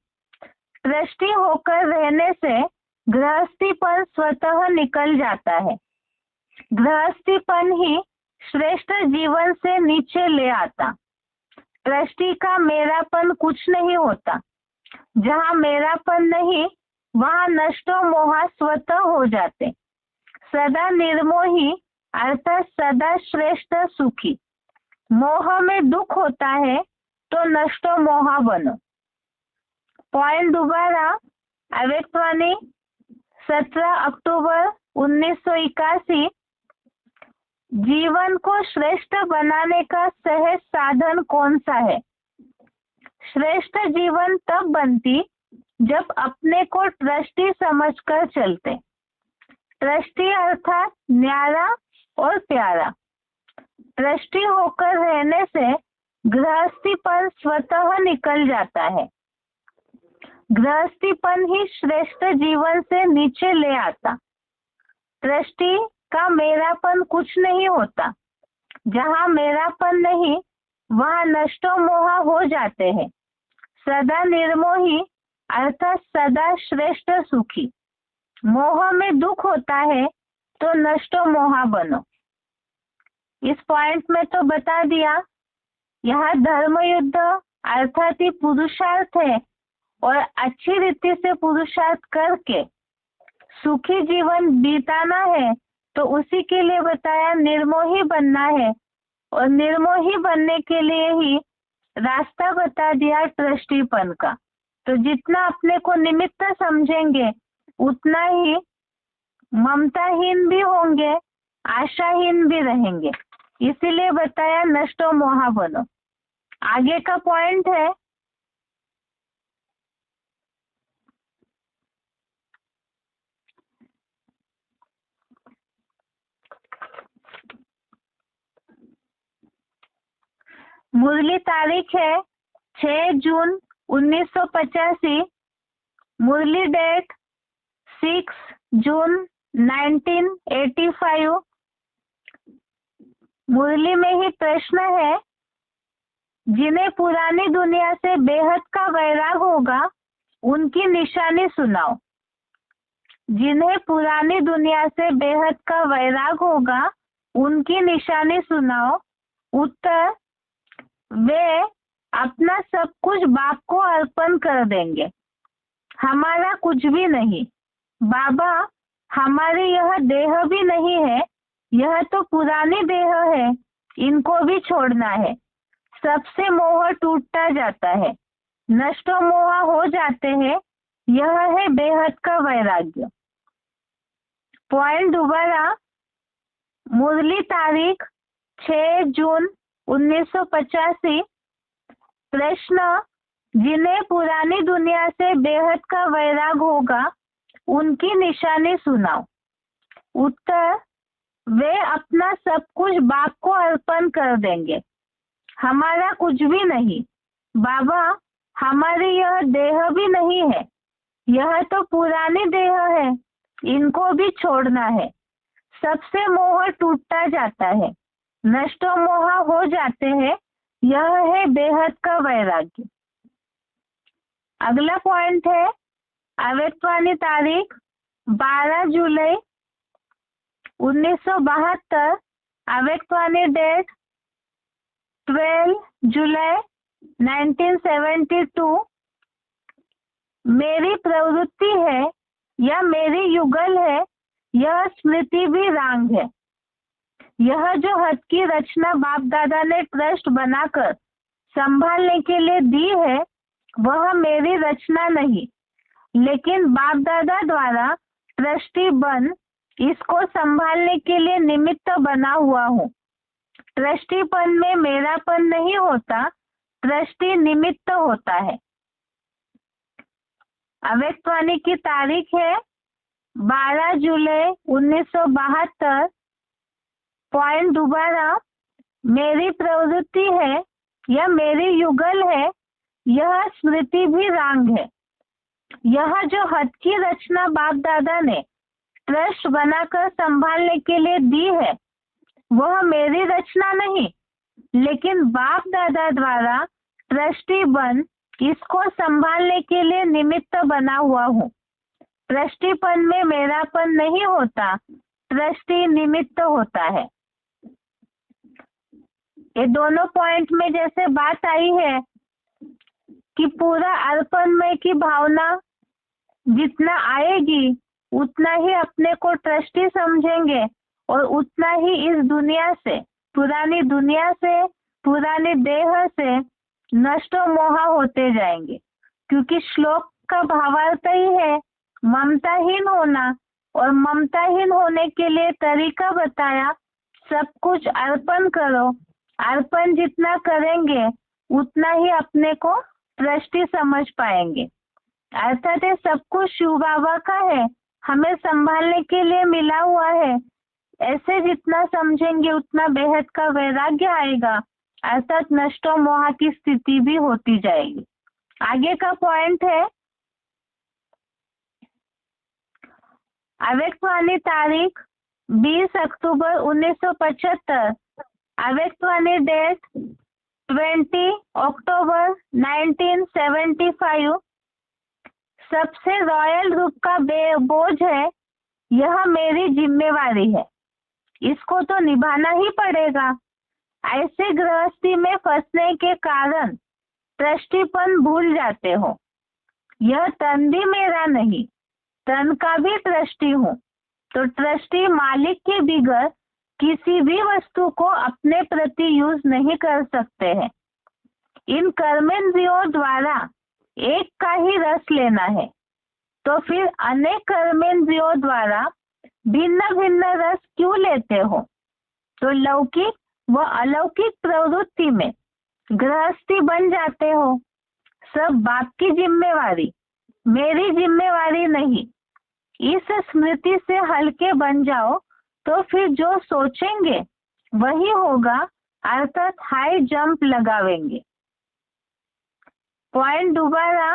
ट्रस्टी होकर रहने से गृहस्थीपन स्वतः निकल जाता है। गृहस्थीपन ही श्रेष्ठ जीवन से नीचे ले आता। ट्रस्टी का मेरापन कुछ नहीं होता। जहाँ मेरापन नहीं वहाँ नष्टो मोहा स्वतः हो जाते। सदा निर्मोही अर्थात सदा श्रेष्ठ सुखी। मोह में दुख होता है तो नष्टो मोहा बनो। पॉइंट दोबारा, अव्यक्तवाणी 17 अक्टूबर 1981। जीवन को श्रेष्ठ बनाने का सहज साधन कौन सा है? श्रेष्ठ जीवन तब बनती जब अपने को ट्रस्टी समझकर चलते। ट्रस्टी अर्थात न्यारा और प्यारा। ट्रस्टी होकर रहने से गृहस्थीपन स्वतः निकल जाता है। गृहस्थीपन ही श्रेष्ठ जीवन से नीचे ले आता। ट्रस्टी का मेरापन कुछ नहीं होता। जहाँ मेरापन नहीं वहाँ नष्टो मोहा हो जाते हैं। सदा निर्मोही अर्थात सदा श्रेष्ठ सुखी। मोह में दुख होता है तो नष्टो मोहा बनो। इस पॉइंट में तो बता दिया। यहाँ धर्म युद्ध अर्थात ही पुरुषार्थ है और अच्छी रीति से पुरुषार्थ करके सुखी जीवन बिताना है तो उसी के लिए बताया निर्मोही बनना है। और निर्मोही बनने के लिए ही रास्ता बता दिया ट्रस्टीपन का। तो जितना अपने को निमित्त समझेंगे उतना ही ममताहीन भी होंगे, आशाहीन भी रहेंगे। इसीलिए बताया नष्टो मोहा बनो। आगे का पॉइंट है मुरली तारीख है 6 जून 1985, मुरली डेट 6 जून 1985। मुरली में ही प्रश्न है, जिन्हें पुरानी दुनिया से बेहद का वैराग होगा उनकी निशानी सुनाओ। जिन्हें पुरानी दुनिया से बेहद का वैराग होगा उनकी निशानी सुनाओ। उत्तर, वे अपना सब कुछ बाप को अर्पण कर देंगे। हमारा कुछ भी नहीं। बाबा, हमारी यह देह भी नहीं है, यह तो पुरानी देह है, इनको भी छोड़ना है। सबसे मोह टूटता जाता है, नष्टो मोह हो जाते हैं। यह है बेहद का वैराग्य। पॉइंट दोबारा, मुरली तारीख 6 जून 1985। प्रश्न, जिन्हें पुरानी दुनिया से बेहद का वैराग होगा उनकी निशानी सुनाओ। उत्तर, वे अपना सब कुछ बाप को अर्पण कर देंगे। हमारा कुछ भी नहीं। बाबा, हमारी यह देह भी नहीं है, यह तो पुरानी देह है, इनको भी छोड़ना है। सबसे मोह टूटता जाता है, नष्टो मोह हो जाते हैं। यह है बेहद का वैराग्य। अगला पॉइंट है अव्यक्तवाणी तारीख 12 जुलाई 1972, अव्यक्तवाणी डेट 12 जुलाई 1972। मेरी प्रवृत्ति है या मेरी युगल है, यह स्मृति भी रांग है। यह जो हद की रचना बाप दादा ने ट्रस्ट बनाकर संभालने के लिए दी है वह मेरी रचना नहीं, लेकिन बाप दादा द्वारा ट्रस्टी बन इसको संभालने के लिए निमित्त बना हुआ हूँ। ट्रस्टीपन में मेरापन नहीं होता, ट्रस्टी निमित्त होता है। अव्यक्तवाणी की तारीख है 12 जुलाई 1972। पॉइंट दोबारा, मेरी प्रवृत्ति है या मेरी युगल है, यह स्मृति भी रांग है। यह जो हद की रचना बाप दादा ने ट्रस्ट बनाकर संभालने के लिए दी है, वह मेरी रचना नहीं, लेकिन बाप दादा द्वारा ट्रस्टी बन इसको संभालने के लिए निमित्त बना हुआ हूँ। ट्रस्टीपन में मेरापन नहीं होता, ट्रस्टी निमित्त होता है। ये दोनों पॉइंट में जैसे बात आई है कि पूरा अर्पणमय की भावना जितना आएगी उतना ही अपने को ट्रस्टी समझेंगे और उतना ही इस दुनिया से, पुरानी दुनिया से, पुरानी देह से नष्ट मोह होते जाएंगे। क्योंकि श्लोक का भावार्थ ही है ममताहीन होना, और ममताहीन होने के लिए तरीका बताया, सब कुछ अर्पण करो। अर्पण जितना करेंगे उतना ही अपने को ट्रस्टी समझ पाएंगे। अर्थात ये सब कुछ शिव बाबा का है, हमें संभालने के लिए मिला हुआ है। ऐसे जितना समझेंगे उतना बेहद का वैराग्य आएगा, अर्थात नष्टो मोह की स्थिति भी होती जाएगी। आगे का पॉइंट है अव्यक्तवाणी तारीख 20 अक्टूबर 1975। अव्यक्तवाणी डेट 20 अक्टूबर 1975। सबसे रॉयल रूप का बोझ है, यह मेरी जिम्मेवारी है, इसको तो निभाना ही पड़ेगा। ऐसे गृहस्थी में फंसने के कारण ट्रस्टीपन भूल जाते हो। यह तन भी मेरा नहीं, तन का भी ट्रस्टी हूँ। तो ट्रस्टी मालिक के बिगर किसी भी वस्तु को अपने प्रति यूज नहीं कर सकते हैं। इन कर्मेंद्रियों द्वारा एक का ही रस लेना है, तो फिर अनेक कर्मेंद्रियों द्वारा भिन्न भिन्न रस क्यों लेते हो? तो लौकिक व अलौकिक प्रवृत्ति में गृहस्थी बन जाते हो। सब बाप की जिम्मेवारी, मेरी जिम्मेवारी नहीं। इस स्मृति से हल्के बन जाओ तो फिर जो सोचेंगे वही होगा, अर्थात हाई जंप लगावेंगे। पॉइंट दोबारा,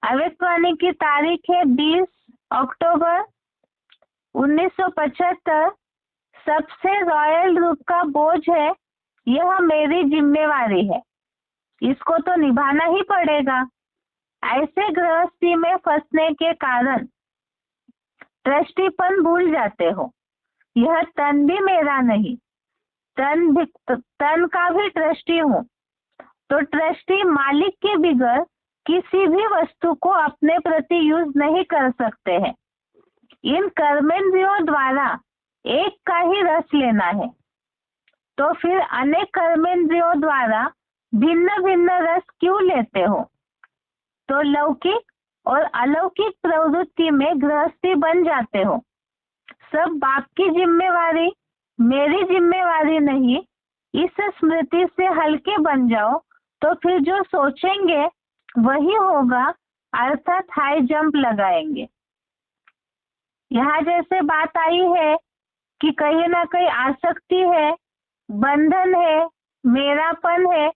अव्यक्तवाणी की तारीख है 20 अक्टूबर 1975। सबसे रॉयल रूप का बोझ है, यह मेरी जिम्मेवारी है, इसको तो निभाना ही पड़ेगा। ऐसे गृहस्थी में फंसने के कारण ट्रस्टीपन भूल जाते हो। यह तन भी मेरा नहीं, तन का भी ट्रस्टी हूँ। तो ट्रस्टी मालिक के बिगर किसी भी वस्तु को अपने प्रति यूज नहीं कर सकते हैं। इन कर्मेंद्रियों द्वारा एक का ही रस लेना है, तो फिर अनेक कर्मेंद्रियों द्वारा भिन्न भिन्न रस क्यों लेते हो? तो लौकिक और अलौकिक प्रवृत्ति में गृहस्थी बन जाते हो। सब बाप की जिम्मेवारी, मेरी जिम्मेवारी नहीं। इस स्मृति से हल्के बन जाओ तो फिर जो सोचेंगे वही होगा, अर्थात हाई जंप लगाएंगे। यहाँ जैसे बात आई है कि कहीं ना कहीं आसक्ति है, बंधन है, मेरापन है,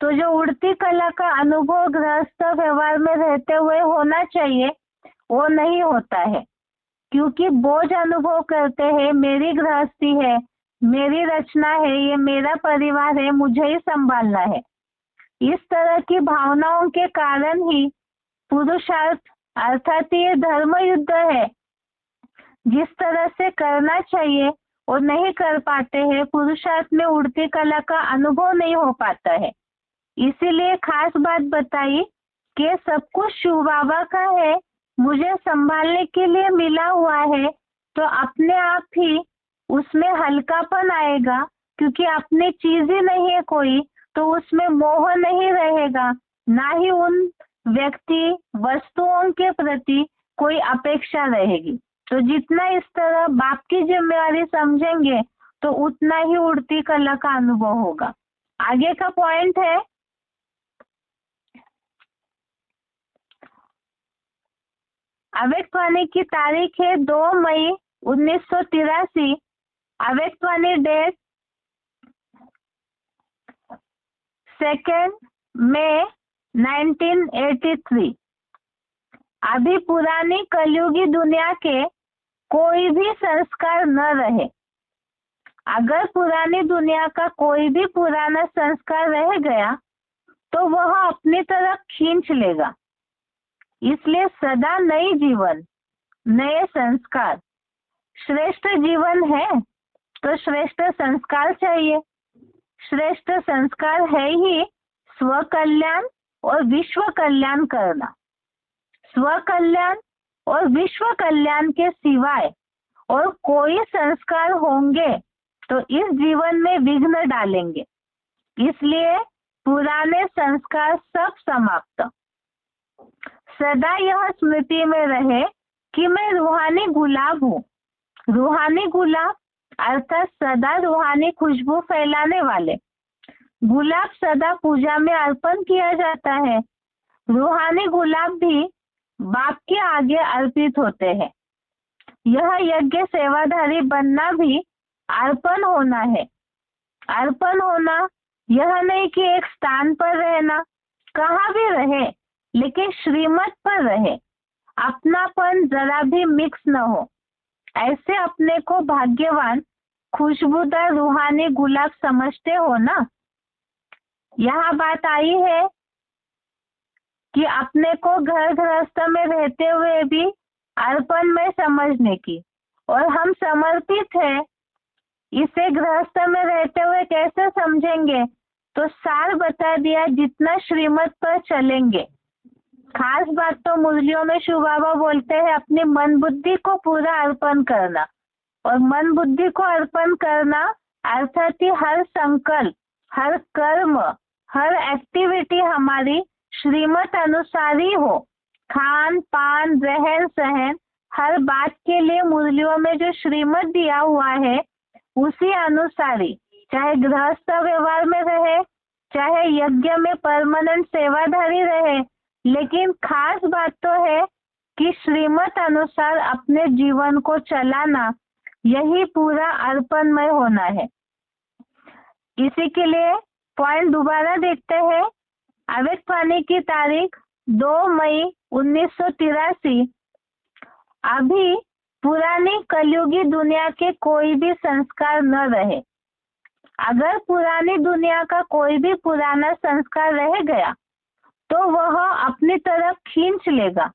तो जो उड़ती कला का अनुभव गृहस्थ व्यवहार में रहते हुए होना चाहिए वो नहीं होता है, क्योंकि बोझ अनुभव करते हैं, मेरी गृहस्थी है, मेरी रचना है, ये मेरा परिवार है, मुझे ही संभालना है। इस तरह की भावनाओं के कारण ही पुरुषार्थ अर्थात ये धर्म युद्ध है, जिस तरह से करना चाहिए और नहीं कर पाते हैं। पुरुषार्थ में उड़ती कला का अनुभव नहीं हो पाता है। इसीलिए खास बात बताई कि सब कुछ शिव बाबा का है, मुझे संभालने के लिए मिला हुआ है, तो अपने आप ही उसमें हल्कापन आएगा, क्योंकि अपनी चीज ही नहीं है कोई, तो उसमें मोह नहीं रहेगा, ना ही उन व्यक्ति, वस्तुओं के प्रति कोई अपेक्षा रहेगी। तो जितना इस तरह बाप की जिम्मेवारी समझेंगे तो उतना ही उड़ती कला का अनुभव होगा। आगे का पॉइंट है, अव्यक्तवाणी की तारीख है 2 मई 1983। अव्यक्तवाणी डेट 2 मई 1983। अभी पुरानी कलयुगी दुनिया के कोई भी संस्कार न रहे। अगर पुरानी दुनिया का कोई भी पुराना संस्कार रह गया तो वह अपनी तरफ खींच लेगा। इसलिए सदा नई जीवन, नए संस्कार। श्रेष्ठ जीवन है तो श्रेष्ठ संस्कार चाहिए। श्रेष्ठ संस्कार है ही स्व कल्याण और विश्व कल्याण करना। स्व कल्याण और विश्व कल्याण के सिवाय और कोई संस्कार होंगे तो इस जीवन में विघ्न डालेंगे। इसलिए पुराने संस्कार सब समाप्त। सदा यह स्मृति में रहे कि मैं रूहानी गुलाब हूँ। रूहानी गुलाब अर्थात सदा रूहानी खुशबू फैलाने वाले। गुलाब सदा पूजा में अर्पण किया जाता है। रूहानी गुलाब भी बाप के आगे अर्पित होते हैं। यह यज्ञ सेवाधारी बनना भी अर्पण होना है। अर्पण होना यह नहीं कि एक स्थान पर रहना, कहाँ भी रहे लेकिन श्रीमत पर रहे, अपनापन जरा भी मिक्स न हो। ऐसे अपने को भाग्यवान खुशबूदार रूहानी गुलाब समझते हो ना। यहाँ बात आई है कि अपने को घर गृहस्थ में रहते हुए भी अर्पण में समझने की, और हम समर्पित हैं। इसे गृहस्थ में रहते हुए कैसे समझेंगे? तो सार बता दिया, जितना श्रीमत पर चलेंगे। खास बात तो मुरलियों में शिव बाबा बोलते हैं अपनी मन बुद्धि को पूरा अर्पण करना। और मन बुद्धि को अर्पण करना अर्थात ही हर संकल्प, हर कर्म, हर एक्टिविटी हमारी श्रीमत अनुसार ही हो। खान पान, रहन सहन, हर बात के लिए मुरलियों में जो श्रीमत दिया हुआ है उसी अनुसार ही, चाहे गृहस्थ व्यवहार में रहे, चाहे यज्ञ में परमानेंट सेवाधारी रहे, लेकिन खास बात तो है कि श्रीमत अनुसार अपने जीवन को चलाना, यही पूरा अर्पणमय होना है। इसी के लिए पॉइंट दोबारा देखते हैं। अव्यक्तवाणी की तारीख 2 मई 1983। अभी पुरानी कलयुगी दुनिया के कोई भी संस्कार न रहे। अगर पुरानी दुनिया का कोई भी पुराना संस्कार रह गया तो वह अपनी तरफ खींच लेगा।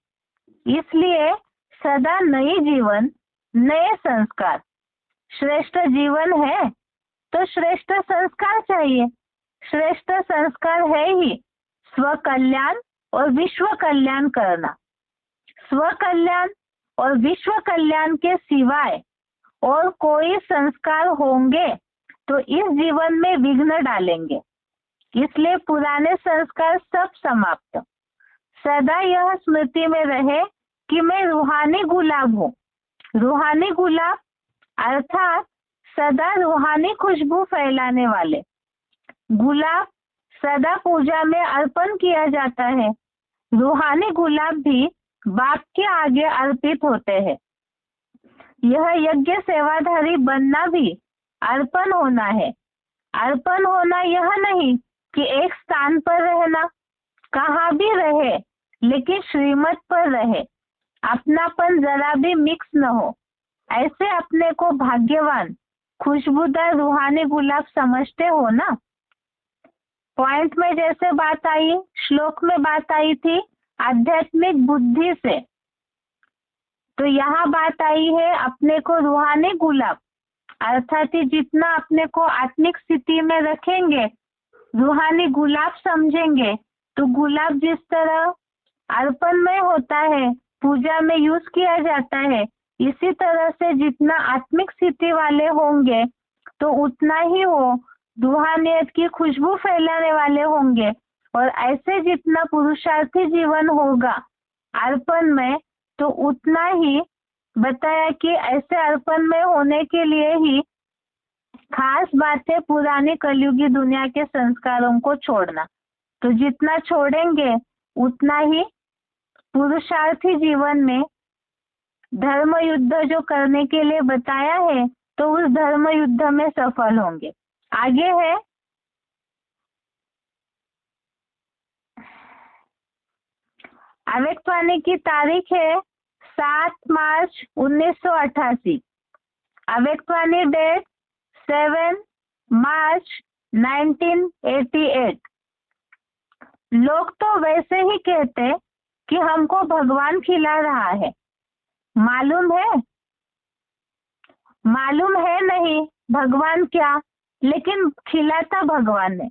इसलिए सदा नई जीवन, नए संस्कार। श्रेष्ठ जीवन है तो श्रेष्ठ संस्कार चाहिए। श्रेष्ठ संस्कार है ही स्व कल्याण और विश्व कल्याण करना। स्व कल्याण और विश्व कल्याण के सिवाय और कोई संस्कार होंगे तो इस जीवन में विघ्न डालेंगे। इसलिए पुराने संस्कार सब समाप्त। सदा यह स्मृति में रहे कि मैं रूहानी गुलाब हूँ। रूहानी गुलाब अर्थात सदा रूहानी खुशबू फैलाने वाले। गुलाब सदा पूजा में अर्पण किया जाता है। रूहानी गुलाब भी बाप के आगे अर्पित होते हैं। यह यज्ञ सेवाधारी बनना भी अर्पण होना है। अर्पण होना यह नहीं कि एक स्थान पर रहना, कहाँ भी रहे लेकिन श्रीमत पर रहे, अपनापन जरा भी मिक्स न हो। ऐसे अपने को भाग्यवान खुशबूदार रूहानी गुलाब समझते हो ना। पॉइंट में जैसे बात आई, श्लोक में बात आई थी आध्यात्मिक बुद्धि से, तो यहाँ बात आई है अपने को रूहानी गुलाब अर्थात जितना अपने को आत्मिक स्थिति में रखेंगे, रूहानी गुलाब समझेंगे, तो गुलाब जिस तरह अर्पण में होता है, पूजा में यूज किया जाता है, इसी तरह से जितना आत्मिक स्थिति वाले होंगे तो उतना ही वो रूहानियत की खुशबू फैलाने वाले होंगे और ऐसे जितना पुरुषार्थी जीवन होगा अर्पण में, तो उतना ही बताया कि ऐसे अर्पण में होने के लिए ही खास बात है पुरानी कलयुगी दुनिया के संस्कारों को छोड़ना। तो जितना छोड़ेंगे उतना ही पुरुषार्थी जीवन में धर्म युद्ध जो करने के लिए बताया है, तो उस धर्म युद्ध में सफल होंगे। आगे है अव्यक्तवाणी की तारीख है 7 मार्च 1988। अव्यक्तवाणी डेट 7 मार्च 1988। लोग तो वैसे ही कहते कि हमको भगवान खिला रहा है। मालूम है नहीं भगवान क्या, लेकिन खिलाता भगवान है,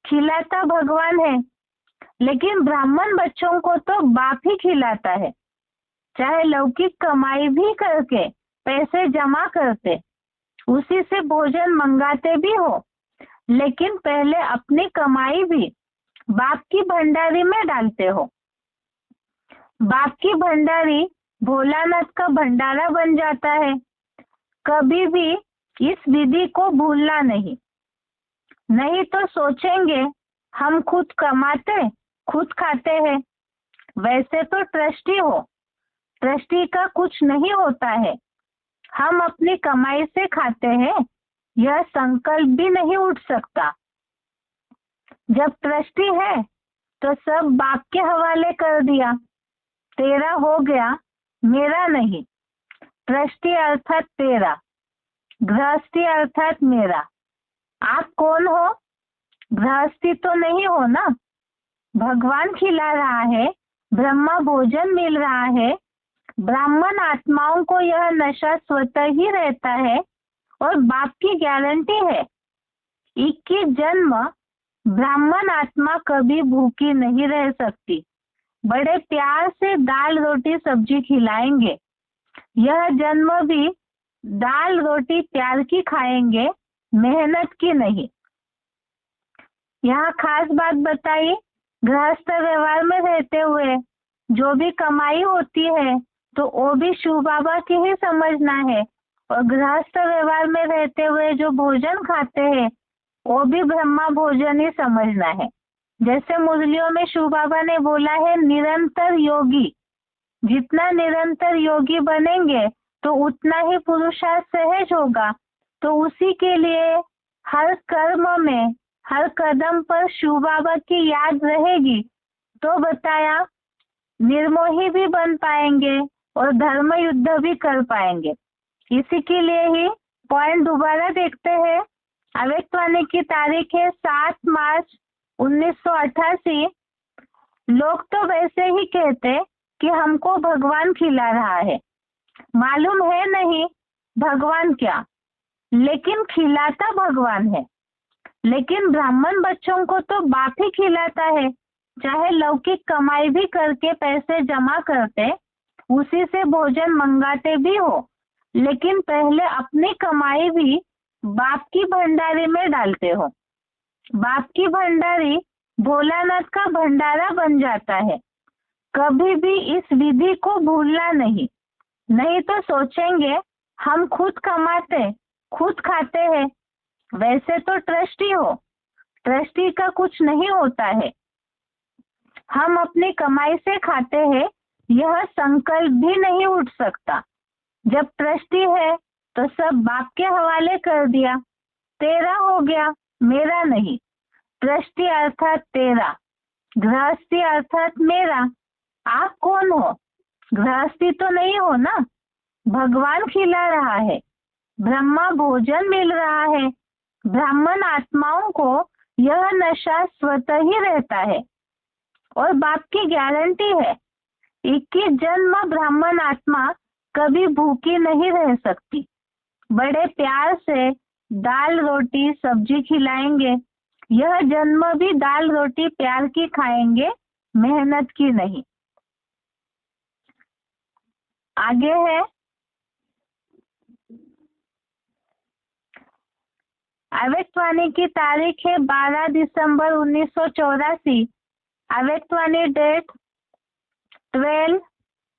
खिलाता भगवान है। लेकिन ब्राह्मण बच्चों को तो बाप ही खिलाता है, चाहे लौकिक कमाई भी करके पैसे जमा करते, उसी से भोजन मंगाते भी हो, लेकिन पहले अपनी कमाई भी बाप की भंडारी में डालते हो। बाप की भंडारी भोलानाथ का भंडारा बन जाता है। कभी भी इस विधि को भूलना नहीं, नहीं तो सोचेंगे हम खुद कमाते खुद खाते हैं। वैसे तो ट्रस्टी हो, ट्रस्टी का कुछ नहीं होता है, हम अपनी कमाई से खाते हैं, यह संकल्प भी नहीं उठ सकता। जब ट्रस्टी है तो सब बाप के हवाले कर दिया, तेरा हो गया, मेरा नहीं। ट्रस्टी अर्थात तेरा, गृहस्थी अर्थात मेरा। आप कौन हो? गृहस्थी तो नहीं हो ना। भगवान खिला रहा है, ब्रह्मा भोजन मिल रहा है। ब्राह्मण आत्माओं को यह नशा स्वतः ही रहता है और बाप की गारंटी है 21 जन्म ब्राह्मण आत्मा कभी भूखी नहीं रह सकती। बड़े प्यार से दाल रोटी सब्जी खिलाएंगे, यह जन्म भी दाल रोटी प्यार की खाएंगे, मेहनत की नहीं। यहाँ खास बात बताइए, गृहस्थ व्यवहार में रहते हुए जो भी कमाई होती है तो वो भी शिव बाबा की ही समझना है, और गृहस्थ व्यवहार में रहते हुए जो भोजन खाते हैं वो भी ब्रह्मा भोजन ही समझना है। जैसे मुरलियों में शिव बाबा ने बोला है निरंतर योगी। जितना निरंतर योगी बनेंगे तो उतना ही पुरुषार्थ सहज होगा। तो उसी के लिए हर कर्म में हर कदम पर शिव बाबा की याद रहेगी, तो बताया निर्मोही भी बन पाएंगे और धर्म युद्ध भी कर पाएंगे। इसी के लिए ही पॉइंट दोबारा देखते हैं। अव्यक्तवाणी की तारीख है 7 मार्च 1988। लोग तो वैसे ही कहते कि हमको भगवान खिला रहा है। मालूम है नहीं भगवान क्या, लेकिन खिलाता भगवान है। लेकिन ब्राह्मण बच्चों को तो बाप ही खिलाता है, चाहे लौकिक कमाई भी करके पैसे जमा करते, उसी से भोजन मंगाते भी हो, लेकिन पहले अपनी कमाई भी बाप की भंडारी में डालते हो। बाप की भंडारी भोलानाथ का भंडारा बन जाता है। कभी भी इस विधि को भूलना नहीं, नहीं तो सोचेंगे हम खुद कमाते खुद खाते हैं। वैसे तो ट्रस्टी हो, ट्रस्टी का कुछ नहीं होता है, हम अपनी कमाई से खाते हैं, यह संकल्प भी नहीं उठ सकता। जब ट्रस्टी है तो सब बाप के हवाले कर दिया, तेरा हो गया, मेरा नहीं। ट्रस्टी अर्थात तेरा, गृहस्थी अर्थात मेरा। आप कौन हो? गृहस्थी तो नहीं हो ना। भगवान खिला रहा है, ब्रह्मा भोजन मिल रहा है। ब्राह्मण आत्माओं को यह नशा स्वतः ही रहता है और बाप की गारंटी है 21 जन्म ब्राह्मण आत्मा कभी भूखी नहीं रह सकती। बड़े प्यार से दाल रोटी सब्जी खिलाएंगे, यह जन्म भी दाल रोटी प्यार की खाएंगे, मेहनत की नहीं। आगे है अव्यक्तवाणी की तारीख है 12 दिसंबर 1984। अव्यक्तवाणी डेट 12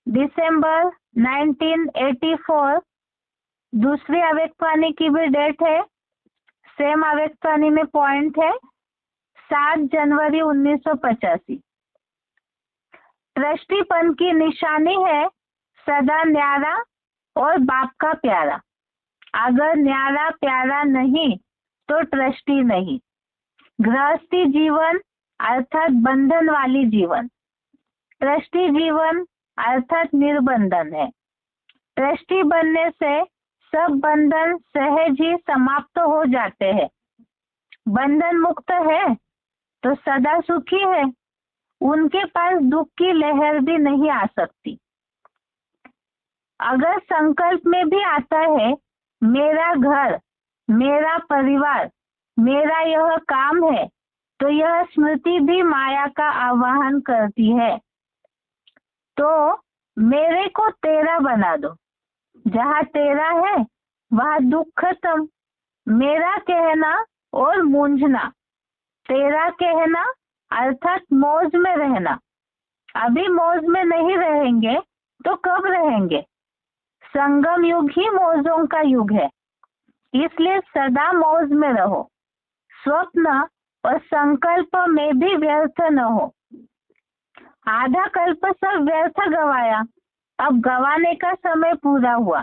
दिसंबर 1984। दूसरी अव्यक्तवाणी की भी डेट है, सेम अव्यक्तवाणी में पॉइंट है 7 जनवरी 1985। ट्रस्टीपन की निशानी है सदा न्यारा और बाप का प्यारा। अगर न्यारा प्यारा नहीं तो ट्रस्टी नहीं। गृहस्थी जीवन अर्थात बंधन वाली जीवन, ट्रस्टी जीवन अर्थात निर्बंधन है। ट्रस्टी बनने से सब बंधन सहज ही समाप्त हो जाते हैं। बंधन मुक्त है तो सदा सुखी है, उनके पास दुख की लहर भी नहीं आ सकती। अगर संकल्प में भी आता है मेरा घर, मेरा परिवार, मेरा यह काम है, तो यह स्मृति भी माया का आवाहन करती है। तो मेरे को तेरा बना दो, जहाँ तेरा है वहाँ दुख खत्म। मेरा कहना और मूंझना, तेरा कहना अर्थात मौज में रहना। अभी मौज में नहीं रहेंगे तो कब रहेंगे? संगम युग ही मौजों का युग है, इसलिए सदा मौज में रहो। स्वप्न और संकल्प में भी व्यर्थ न हो। आधा कल्प सब व्यर्थ गवाया, अब गवाने का समय पूरा हुआ।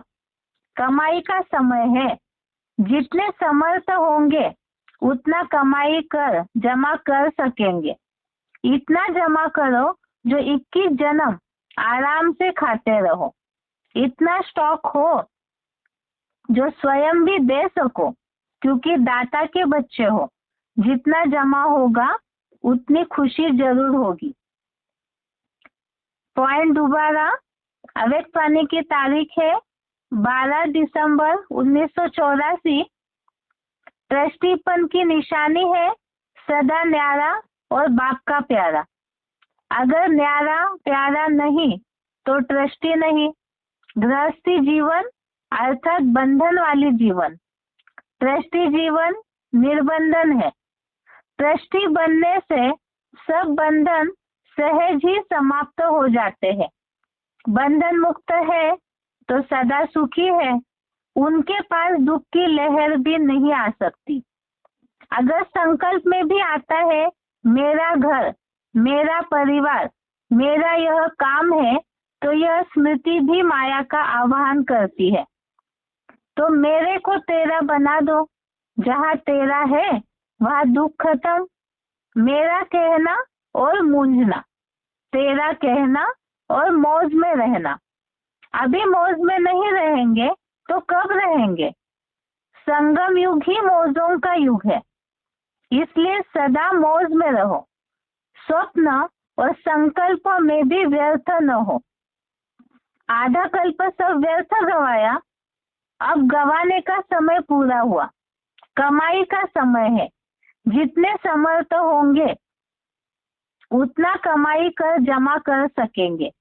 कमाई का समय है, जितने समर्थ होंगे उतना कमाई कर जमा कर सकेंगे। इतना जमा करो जो 21 जन्म आराम से खाते रहो। इतना स्टॉक हो जो स्वयं भी दे सको, क्योंकि दाता के बच्चे हो। जितना जमा होगा उतनी खुशी जरूर होगी। पॉइंट दोबारा, अव्यक्तवाणी की तारीख है 12 दिसंबर 1984। ट्रस्टीपन की निशानी है सदा न्यारा और बाप का प्यारा। अगर न्यारा प्यारा नहीं तो ट्रस्टी नहीं। गृहस्थी जीवन अर्थात बंधन वाली जीवन, ट्रस्टी जीवन निर्बंधन है। ट्रस्टी बनने से सब बंधन सहज ही समाप्त हो जाते हैं। बंधन मुक्त है तो सदा सुखी है, उनके पास दुख की लहर भी नहीं आ सकती। अगर संकल्प में भी आता है मेरा घर, मेरा परिवार, मेरा यह काम है, तो यह स्मृति भी माया का आवाहन करती है। तो मेरे को तेरा बना दो, जहाँ तेरा है वहाँ दुख खत्म। मेरा कहना और मूंझना, तेरा कहना और मौज में रहना। अभी मौज में नहीं रहेंगे तो कब रहेंगे? संगम युग ही मौजों का युग है, इसलिए सदा मौज में रहो। स्वप्न और संकल्प में भी व्यर्थ न हो। आधा कल्प सब व्यर्थ गवाया, अब गवाने का समय पूरा हुआ। कमाई का समय है, जितने समर्थ होंगे उतना कमाई कर जमा कर सकेंगे।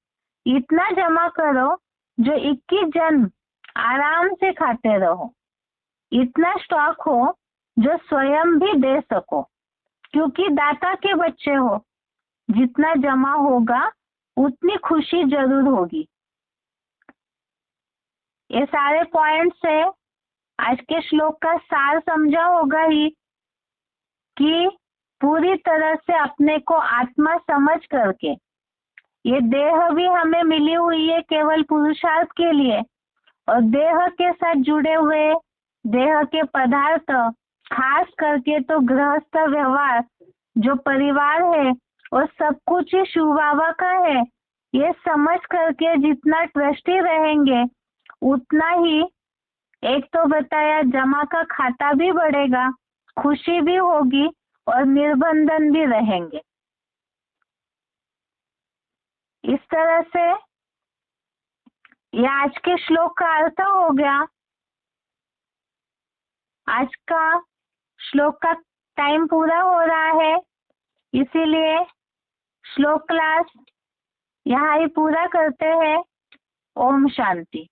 इतना जमा करो जो 21 जन्म आराम से खाते रहो। इतना स्टॉक हो जो स्वयं भी दे सको, क्योंकि दाता के बच्चे हो। जितना जमा होगा उतनी खुशी जरूर होगी। ये सारे पॉइंट्स है। आज के श्लोक का सार समझा होगा ही कि पूरी तरह से अपने को आत्मा समझ करके, ये देह भी हमें मिली हुई है केवल पुरुषार्थ के लिए, और देह के साथ जुड़े हुए देह के पदार्थ, खास करके तो गृहस्थ व्यवहार, जो परिवार है, और सब कुछ ही शुभावा का है। ये समझ करके जितना ट्रस्टी रहेंगे उतना ही, एक तो बताया, जमा का खाता भी बढ़ेगा, खुशी भी होगी और निर्बंधन भी रहेंगे। इस तरह से ये आज के श्लोक का अर्थ हो गया। आज का श्लोक का टाइम पूरा हो रहा है, इसीलिए श्लोक क्लास यहाँ ही पूरा करते हैं। ओम शांति।